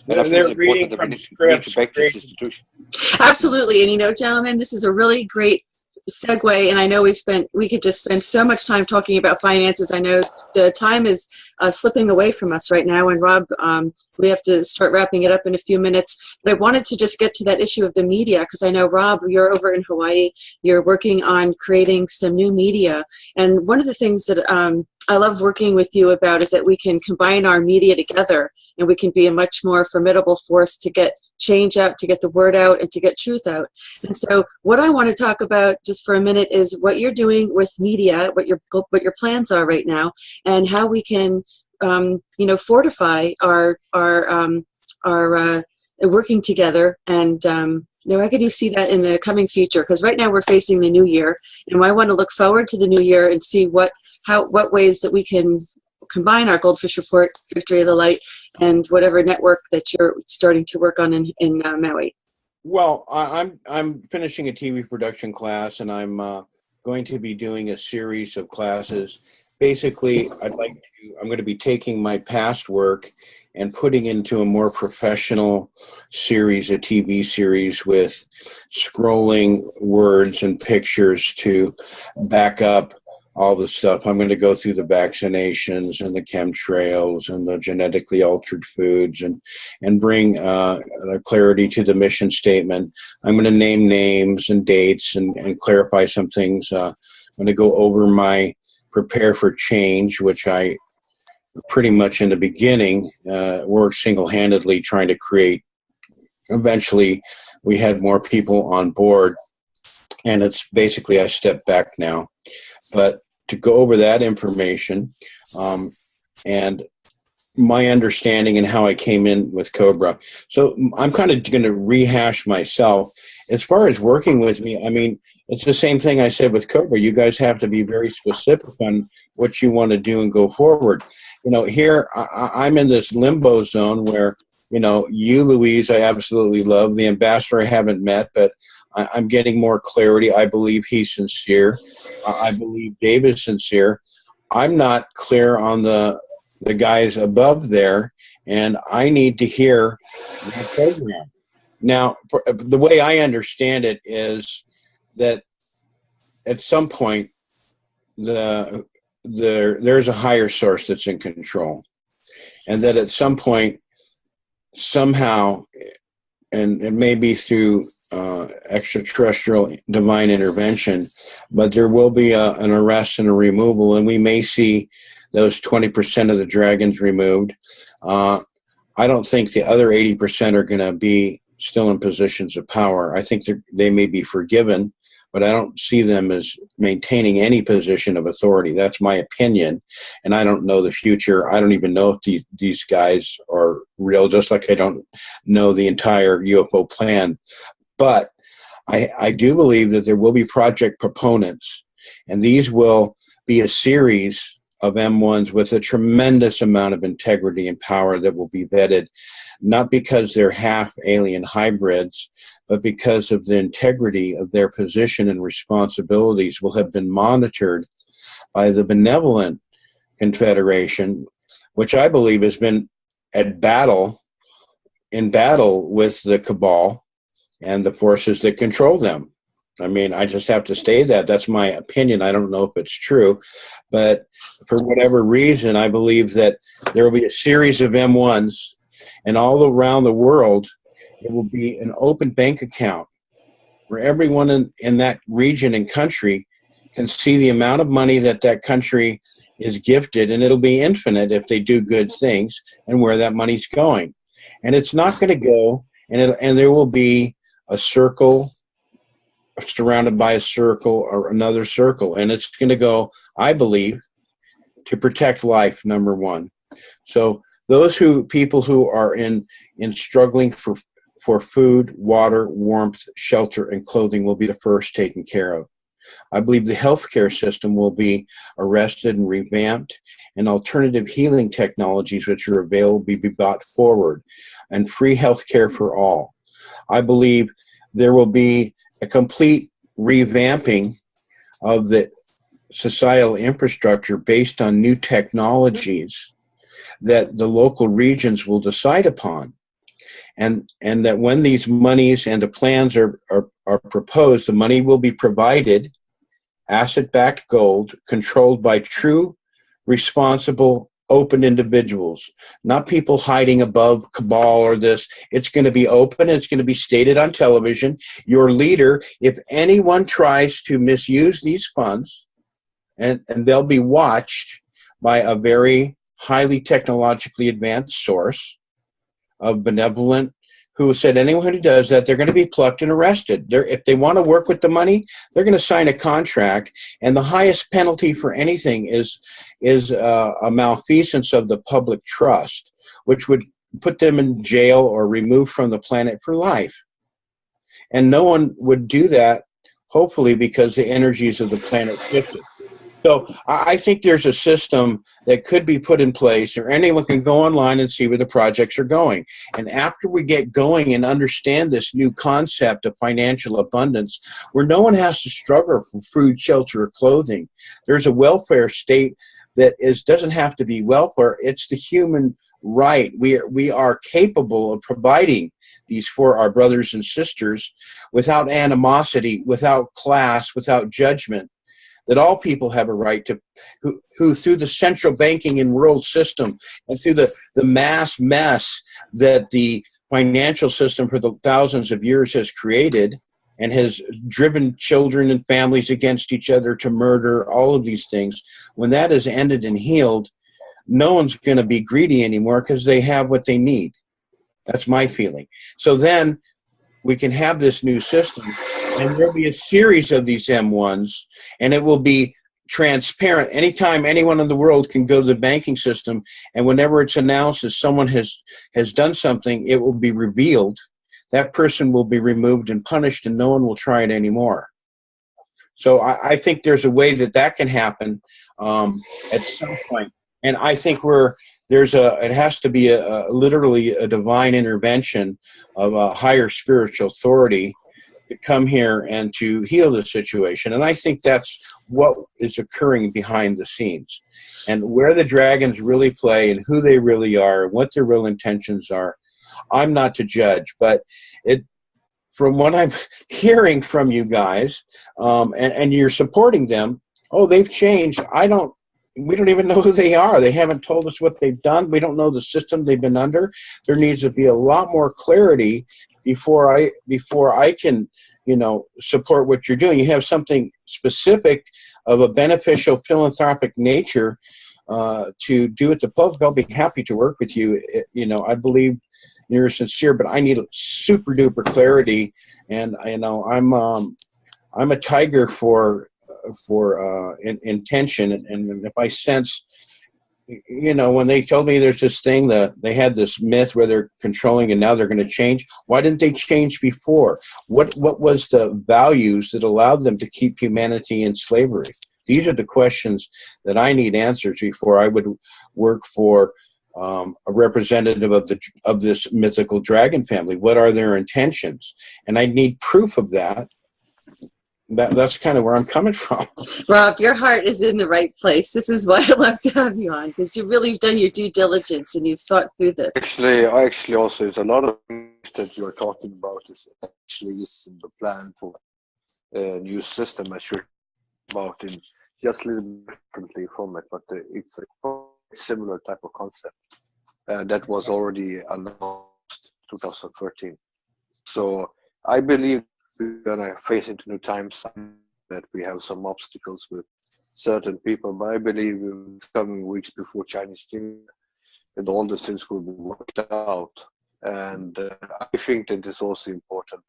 [SPEAKER 2] And I think it's important that we need to back this institution.
[SPEAKER 1] Absolutely. And gentlemen, this is a really great segue, and I know we could just spend so much time talking about finances. I know the time is slipping away from us right now, and Rob, we have to start wrapping it up in a few minutes. But I wanted to just get to that issue of the media, because I know, Rob, you're over in Hawaii, you're working on creating some new media, and one of the things that I love working with you about is that we can combine our media together, and we can be a much more formidable force to get change out, to get the word out, and to get truth out. And so what I want to talk about just for a minute is what you're doing with media, what your plans are right now, and how we can fortify our working together. And how can you see that in the coming future? Because right now we're facing the new year, and I want to look forward to the new year and see what ways that we can combine our GoldFish Report, Victory of the Light, and whatever network that you're starting to work on in Maui.
[SPEAKER 3] Well, I'm finishing a TV production class, and I'm going to be doing a series of classes. Basically, I'm going to be taking my past work and putting into a more professional series, a TV series with scrolling words and pictures to back up all the stuff. I'm going to go through the vaccinations and the chemtrails and the genetically altered foods and bring clarity to the mission statement. I'm going to name names and dates and clarify some things. I'm going to go over my prepare for change, which I pretty much in the beginning worked single-handedly trying to create. Eventually, we had more people on board, and it's basically I stepped back now. But to go over that information and my understanding and how I came in with Cobra. So I'm kind of going to rehash myself. As far as working with me, I mean, it's the same thing I said with Cobra. You guys have to be very specific on what you want to do and go forward. You know, here I'm in this limbo zone where, you know, you, Louise, I absolutely love. The ambassador I haven't met, but I'm getting more clarity. I believe he's sincere. I believe Dave is sincere. I'm not clear on the guys above there, and I need to hear the program. Now, the way I understand it is that at some point, there's a higher source that's in control, and that at some point, somehow, and it may be through extraterrestrial divine intervention, but there will be an arrest and a removal, and we may see those 20% of the dragons removed. I don't think the other 80% are going to be still in positions of power. I think they may be forgiven, but I don't see them as maintaining any position of authority. That's my opinion, and I don't know the future. I don't even know if these guys are real, just like I don't know the entire UFO plan. But I do believe that there will be project proponents, and these will be a series of M1s with a tremendous amount of integrity and power that will be vetted, not because they're half alien hybrids, but because of the integrity of their position and responsibilities will have been monitored by the benevolent Confederation, which I believe has been in battle with the cabal and the forces that control them. I mean, I just have to say that. That's my opinion. I don't know if it's true. But for whatever reason, I believe that there will be a series of M1s, and all around the world, it will be an open bank account where everyone in that region and country can see the amount of money that country is gifted, and it'll be infinite if they do good things, and where that money's going. And it's not going to go, and there will be a circle surrounded by a circle or another circle, and it's going to go, I believe, to protect life, number one. So those people who are in struggling for food, water, warmth, shelter, and clothing will be the first taken care of. I believe the healthcare system will be arrested and revamped, and alternative healing technologies which are available will be brought forward, and free healthcare for all. I believe there will be a complete revamping of the societal infrastructure based on new technologies that the local regions will decide upon. And that when these monies and the plans are proposed, the money will be provided, asset-backed gold, controlled by true, responsible, open individuals, not people hiding above cabal or this. It's going to be open. It's going to be stated on television. Your leader, if anyone tries to misuse these funds, and they'll be watched by a very highly technologically advanced source of benevolent who said anyone who does that, they're going to be plucked and arrested. If they want to work with the money, they're going to sign a contract, and the highest penalty for anything is a malfeasance of the public trust, which would put them in jail or removed from the planet for life. And no one would do that, hopefully, because the energies of the planet shifted. So I think there's a system that could be put in place, or anyone can go online and see where the projects are going. And after we get going and understand this new concept of financial abundance, where no one has to struggle for food, shelter, or clothing, there's a welfare state that doesn't have to be welfare. It's the human right. We are capable of providing these for our brothers and sisters without animosity, without class, without judgment. that all people have a right to, who through the central banking and world system and through the mass mess that the financial system for the thousands of years has created and has driven children and families against each other to murder, all of these things, when that is ended and healed, no one's going to be greedy anymore because they have what they need. That's my feeling. So then we can have this new system, and there'll be a series of these M1s, and it will be transparent. Anytime anyone in the world can go to the banking system, and whenever it's announced that someone has done something, it will be revealed. That person will be removed and punished, and no one will try it anymore. So I think there's a way that can happen at some point. And I think it has to be literally a divine intervention of a higher spiritual authority to come here and to heal the situation. And I think that's what is occurring behind the scenes. And where the dragons really play and who they really are, what their real intentions are, I'm not to judge. But from what I'm hearing from you guys, and you're supporting them, they've changed. We don't even know who they are. They haven't told us what they've done. We don't know the system they've been under. There needs to be a lot more clarity before I can, support what you're doing. You have something specific of a beneficial philanthropic nature to do with the public. I'll be happy to work with you. I believe you're sincere, but I need super duper clarity. And I'm a tiger for intention, and if I sense, when they told me there's this thing that they had this myth where they're controlling and now they're going to change, why didn't they change before? What was the values that allowed them to keep humanity in slavery? These are the questions that I need answers before I would work for a representative of this mythical dragon family. What are their intentions? And I need proof of that. That's kind of where I'm coming from.
[SPEAKER 1] Rob, your heart is in the right place. This is why I love to have you on, because you really have done your due diligence and you've thought through this.
[SPEAKER 2] I actually also, there's a lot of things that you're talking about is actually is in the plan for a new system, as you're about, in just a little differently from it, but it's a similar type of concept. That was already announced 2013. So I believe we're going to face into new times, that we have some obstacles with certain people, but I believe in the coming weeks before Chinese New Year that all the things will be worked out. And I think that it's also important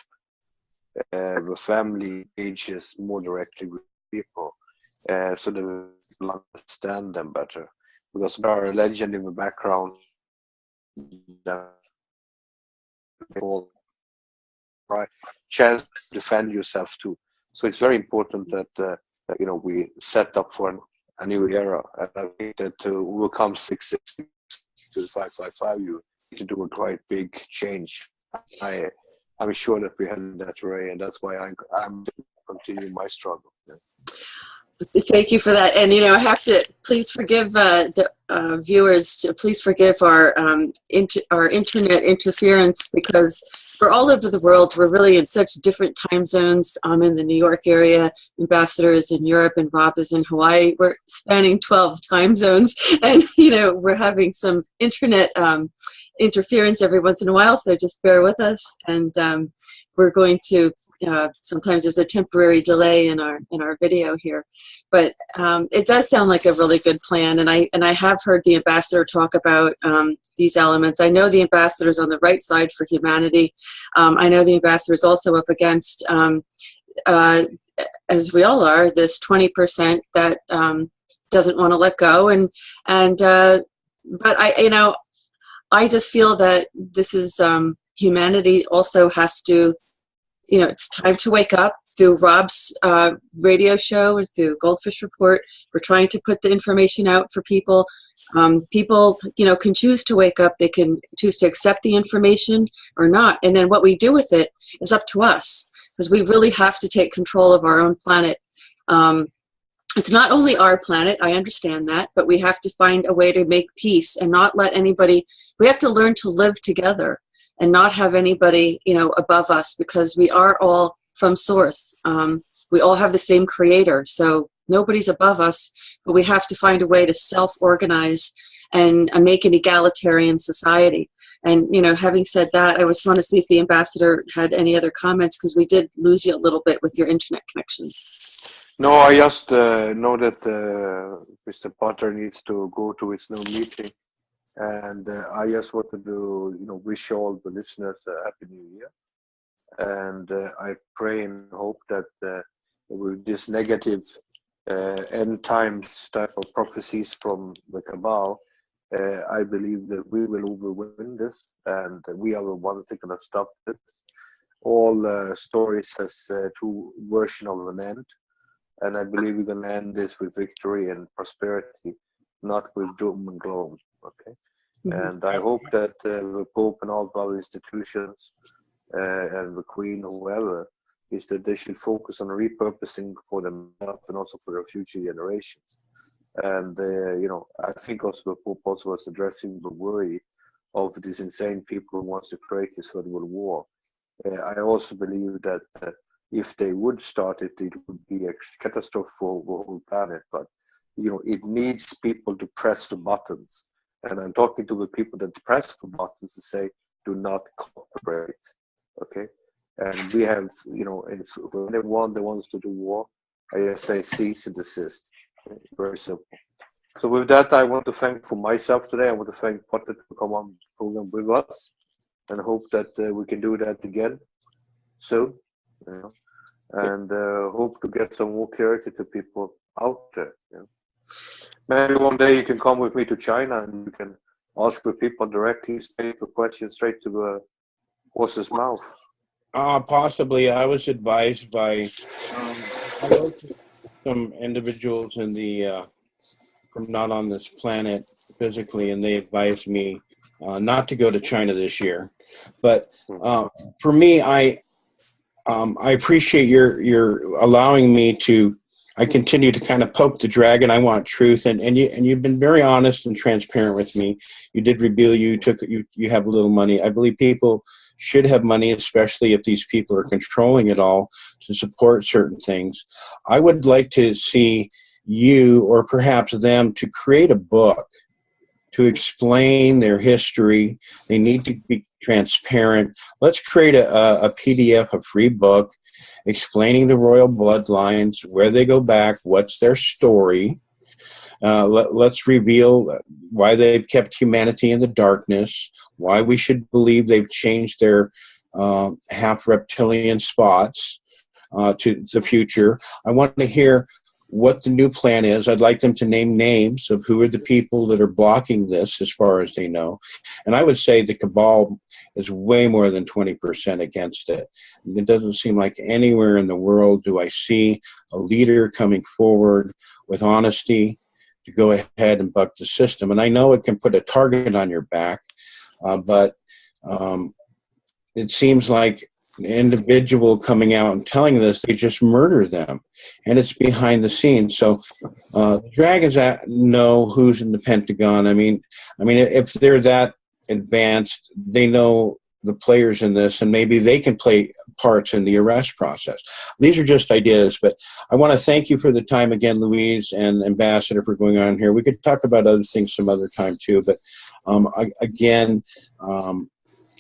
[SPEAKER 2] the family engages more directly with people so that we understand them better, because there are a legend in the background that right chance to defend yourself too. So it's very important that we set up for a new era. And I think that will come 666 to 555. You need to do a quite big change. I'm sure that we had that array, and that's why I'm continuing my struggle. Yeah.
[SPEAKER 1] Thank you for that. And I have to please forgive the viewers. Please forgive our internet interference, because we're all over the world. We're really in such different time zones. I'm in the New York area. Ambassador is in Europe, and Rob is in Hawaii. We're spanning 12 time zones, and we're having some internet interference every once in a while. So just bear with us, and we're going to. Sometimes there's a temporary delay in our video here, but it does sound like a really good plan. And I have heard the ambassador talk about these elements. I know the ambassador's on the right side for humanity. I know the ambassador is also up against, as we all are, this 20% that doesn't want to let go. But I just feel that this is humanity also has to, it's time to wake up. Through Rob's radio show and through GoldFish Report, we're trying to put the information out for people. People, can choose to wake up. They can choose to accept the information or not. And then what we do with it is up to us, because we really have to take control of our own planet. It's not only our planet, I understand that, but we have to find a way to make peace and not let anybody, we have to learn to live together and not have anybody, above us, because we are all from source. We all have the same creator. So Nobody's above us, but we have to find a way to self-organize and make an egalitarian society. And, you know, having said that, I just want to see if the ambassador had any other comments, because we did lose you a little bit with your internet connection.
[SPEAKER 2] No, I just know that Mr. Potter needs to go to his new meeting, and I just wanted to, you know, wish all the listeners a happy New Year, and I pray and hope that with this negative end times type of prophecies from the cabal, I believe that we will overwin this, and we are the ones that are going to stop this. All stories has two versions of an end. And I believe we're going to end this with victory and prosperity, not with doom and gloom. Okay, and I hope that the Pope and all the other institutions and the Queen or whoever is that they should focus on repurposing for themselves and also for their future generations. And you know, I think also the Pope also was addressing the worry of these insane people who wants to create this third world war. I also believe that. If they would start it, it would be a catastrophe for the whole planet. But, you know, it needs people to press the buttons. And I'm talking to the people that press the buttons to say, do not cooperate. Okay? And we have, you know, if anyone that wants to do war, I just say cease and desist. Okay? Very simple. So with that, I want to thank for myself today. I want to thank Potter to come on the program with us, and hope that we can do that again soon. You know, and hope to get some more clarity to people out there. You know. Maybe one day you can come with me to China and you can ask the people directly, straight the question straight to the horse's mouth.
[SPEAKER 3] Possibly. I was advised by some individuals in the from not on this planet physically, and they advised me not to go to China this year. But for me, I appreciate your allowing me to. I continue to kind of poke the dragon. I want truth, and you've been very honest and transparent with me. You did reveal you have a little money. I believe people should have money, especially if these people are controlling it all to support certain things. I would like to see you, or perhaps them, to create a book to explain their history. They need to be transparent. Let's create a PDF, a free book, explaining the royal bloodlines, where they go back, what's their story. Let's reveal why they've kept humanity in the darkness, why we should believe they've changed their half reptilian spots to the future. I want to hear what the new plan is. I'd like them to name names of who are the people that are blocking this as far as they know. And I would say the cabal is way more than 20% against it. It doesn't seem like anywhere in the world do I see a leader coming forward with honesty to go ahead and buck the system. And I know it can put a target on your back, but it seems like an individual coming out and telling this, they just murder them. And it's behind the scenes. So the dragons know who's in the Pentagon. I mean, if they're that advanced, they know the players in this, and maybe they can play parts in the arrest process. These are just ideas, but I want to thank you for the time again, Louise and Ambassador, for going on here. We could talk about other things some other time too, but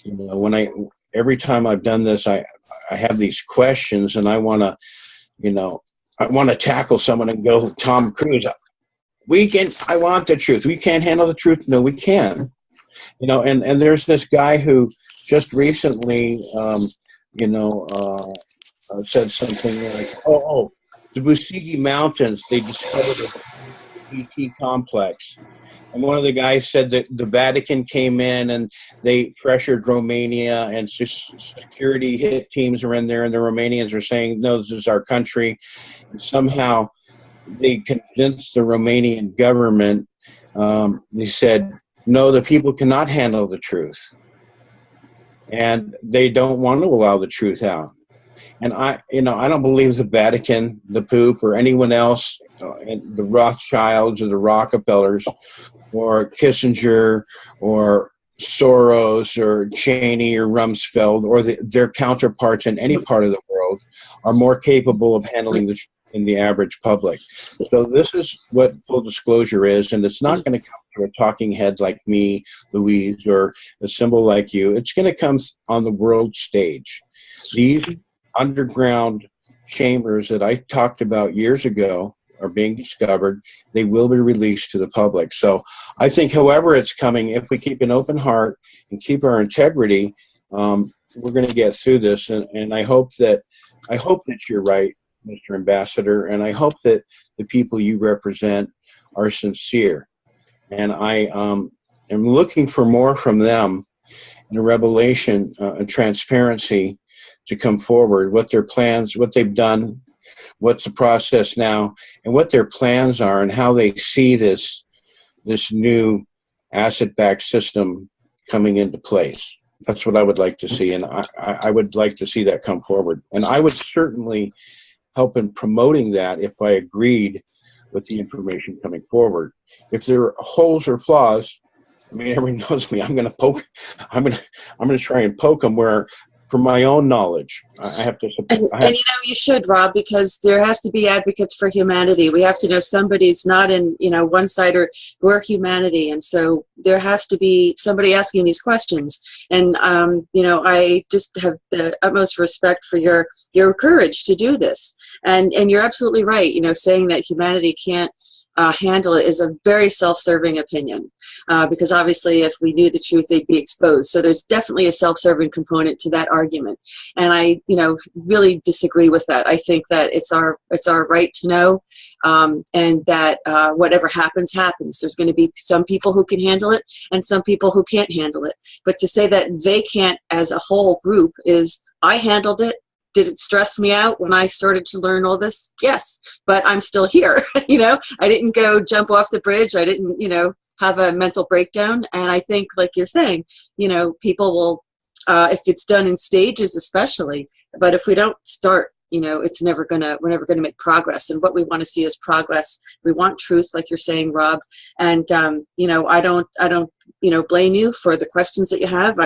[SPEAKER 3] you know, every time I've done this, I have these questions, and I want to tackle someone and go, Tom Cruise, I want the truth. We can't handle the truth. No, we can. You know, and there's this guy who just recently, said something like, the Busigi Mountains, they discovered a ET complex. And one of the guys said that the Vatican came in and they pressured Romania, and security hit teams are in there, and the Romanians are saying, no, this is our country. And somehow they convinced the Romanian government. They said, no, the people cannot handle the truth. And they don't want to allow the truth out. And I don't believe the Vatican, the Pope, or anyone else, the Rothschilds or the Rockefellers, or Kissinger, or Soros, or Cheney, or Rumsfeld, or their counterparts in any part of the world are more capable of handling the truth in the average public. So this is what full disclosure is, and it's not going to come through a talking head like me, Louise, or a symbol like you. It's going to come on the world stage. These underground chambers that I talked about years ago are being discovered. They will be released to the public. So I think however it's coming, if we keep an open heart and keep our integrity, we're going to get through this. And I hope that you're right, Mr. Ambassador, and I hope that the people you represent are sincere. And I am looking for more from them in a revelation, a transparency to come forward, what their plans, what they've done, what's the process now, and what their plans are, and how they see this new asset-backed system coming into place. That's what I would like to see, and I would like to see that come forward. And I would certainly help in promoting that if I agreed with the information coming forward. If there are holes or flaws, I mean, everyone knows me. I'm going to try and poke them where, for my own knowledge, I have to.
[SPEAKER 1] And you should, Rob, because there has to be advocates for humanity. We have to know somebody's not in, one side, or we're humanity. And so there has to be somebody asking these questions. And, I just have the utmost respect for your courage to do this. And you're absolutely right. Saying that humanity can't handle it is a very self-serving opinion, because obviously if we knew the truth, they'd be exposed. So there's definitely a self-serving component to that argument. And I, really disagree with that. I think that it's our right to know, and that whatever happens, happens. There's going to be some people who can handle it and some people who can't handle it. But to say that they can't as a whole group I handled it. Did it stress me out when I started to learn all this? Yes, but I'm still here. I didn't go jump off the bridge. I didn't, have a mental breakdown. And I think, like you're saying, people will, if it's done in stages, especially. But if we don't start, we're never gonna make progress. And what we want to see is progress. We want truth, like you're saying, Rob. And I don't blame you for the questions that you have.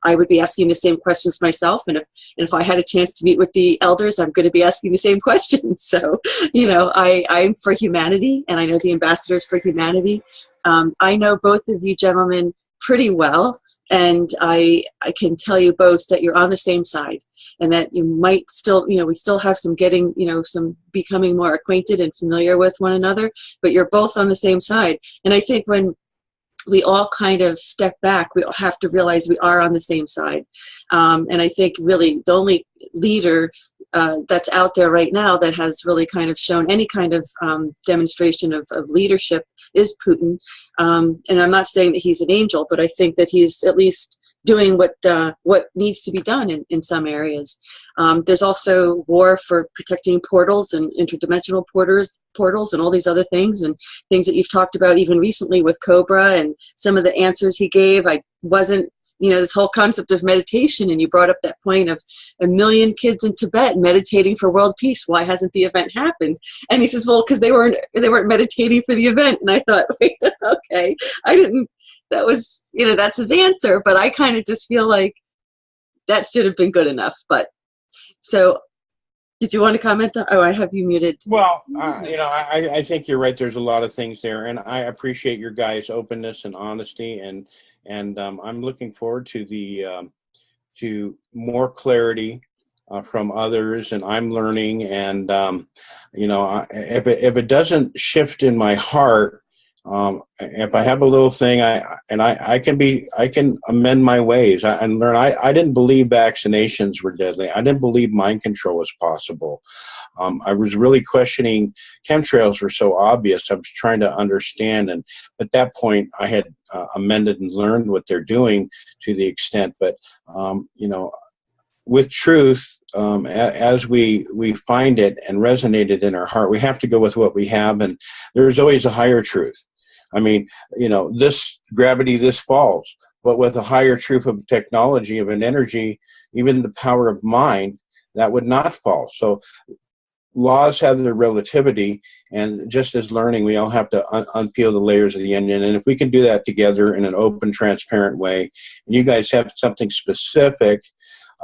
[SPEAKER 1] I would be asking the same questions myself. And if I had a chance to meet with the elders, I'm going to be asking the same questions. So, I'm for humanity, and I know the ambassadors for humanity. I know both of you gentlemen pretty well, and I can tell you both that you're on the same side, and that you might still, we still have some getting, some becoming more acquainted and familiar with one another, but you're both on the same side. And I think when we all kind of step back, we all have to realize we are on the same side. And I think really the only leader that's out there right now that has really kind of shown any kind of demonstration of leadership is Putin. And I'm not saying that he's an angel, but I think that he's at least doing what needs to be done in some areas. There's also war for protecting portals and interdimensional portals and all these other things, and things that you've talked about even recently with Cobra and some of the answers he gave. I wasn't, this whole concept of meditation, and you brought up that point of 1 million kids in Tibet meditating for world peace. Why hasn't the event happened? And he says, well, because they weren't meditating for the event. And I thought, wait, okay, I didn't. That was, that's his answer. But I kind of just feel like that should have been good enough. But so, did you want to comment? Oh, I have you muted.
[SPEAKER 3] Well, I think you're right. There's a lot of things there, and I appreciate your guys' openness and honesty, and I'm looking forward to to more clarity from others, and I'm learning. And if it doesn't shift in my heart. If I have a little thing, I can amend my ways and learn. I didn't believe vaccinations were deadly. I didn't believe mind control was possible. I was really questioning chemtrails were so obvious. I was trying to understand, and at that point, I had amended and learned what they're doing to the extent. But with truth, as we find it and resonate it in our heart, we have to go with what we have, and there's always a higher truth. I mean, this gravity, this falls, but with a higher truth of technology, of an energy, even the power of mind, that would not fall. So laws have their relativity, and just as learning, we all have to unpeel the layers of the onion. And if we can do that together in an open, transparent way, and you guys have something specific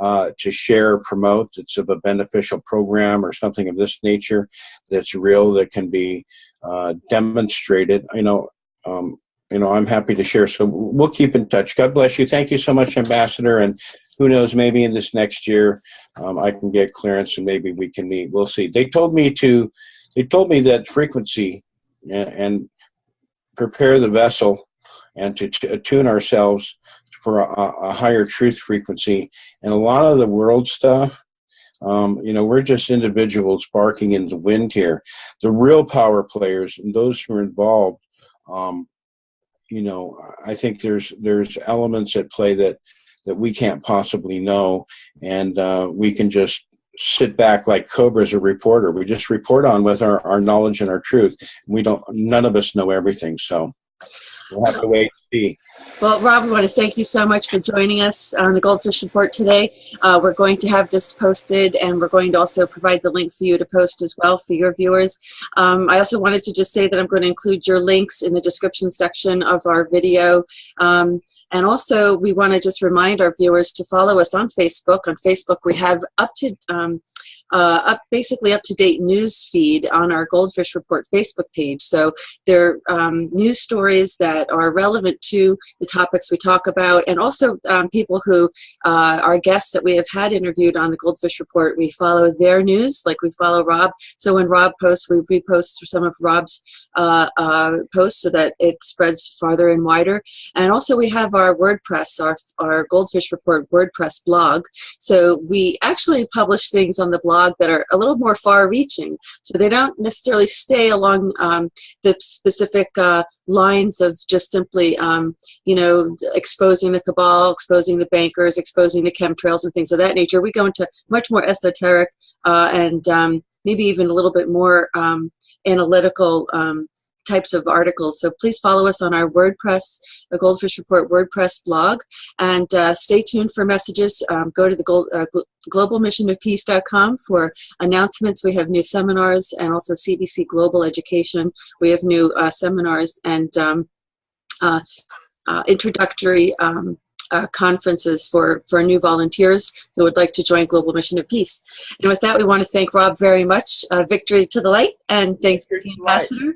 [SPEAKER 3] to share or promote that's of a beneficial program or something of this nature that's real, that can be demonstrated, I'm happy to share. So we'll keep in touch. God bless you. Thank you so much, Ambassador. And who knows, maybe in this next year, I can get clearance and maybe we can meet. We'll see. They told me that frequency and prepare the vessel and to attune ourselves for a higher truth frequency. And a lot of the world stuff, we're just individuals barking in the wind here. The real power players and those who are involved, I think there's elements at play that we can't possibly know, and we can just sit back like Cobra as a reporter. We just report on with our knowledge and our truth. None of us know everything, so we'll have to wait and see.
[SPEAKER 1] Well, Rob, we want to thank you so much for joining us on the GoldFish Report today. We're going to have this posted, and we're going to also provide the link for you to post as well for your viewers. I also wanted to just say that I'm going to include your links in the description section of our video. And also, we want to just remind our viewers to follow us on Facebook. On Facebook, we have basically up-to-date news feed on our GoldFish Report Facebook page. So there are news stories that are relevant to the topics we talk about, and also people who are guests that we have had interviewed on the GoldFish Report. We follow their news like we follow Rob. So when Rob posts, we repost some of Rob's posts so that it spreads farther and wider. And also we have our WordPress, our GoldFish Report WordPress blog. So we actually publish things on the blog that are a little more far-reaching. So they don't necessarily stay along the specific lines of just simply, exposing the cabal, exposing the bankers, exposing the chemtrails and things of that nature. We go into much more esoteric and maybe even a little bit more analytical types of articles. So please follow us on our WordPress, the GoldFish Report WordPress blog, and stay tuned for messages. Go to the globalmissionofpeace.com for announcements. We have new seminars, and also CBC Global Education. We have new seminars and introductory conferences for new volunteers who would like to join Global Mission of Peace. And with that, we want to thank Rob very much. Victory to the light, and thanks to the ambassador.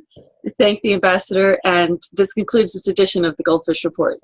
[SPEAKER 1] Thank the ambassador, and this concludes this edition of the GoldFish Report.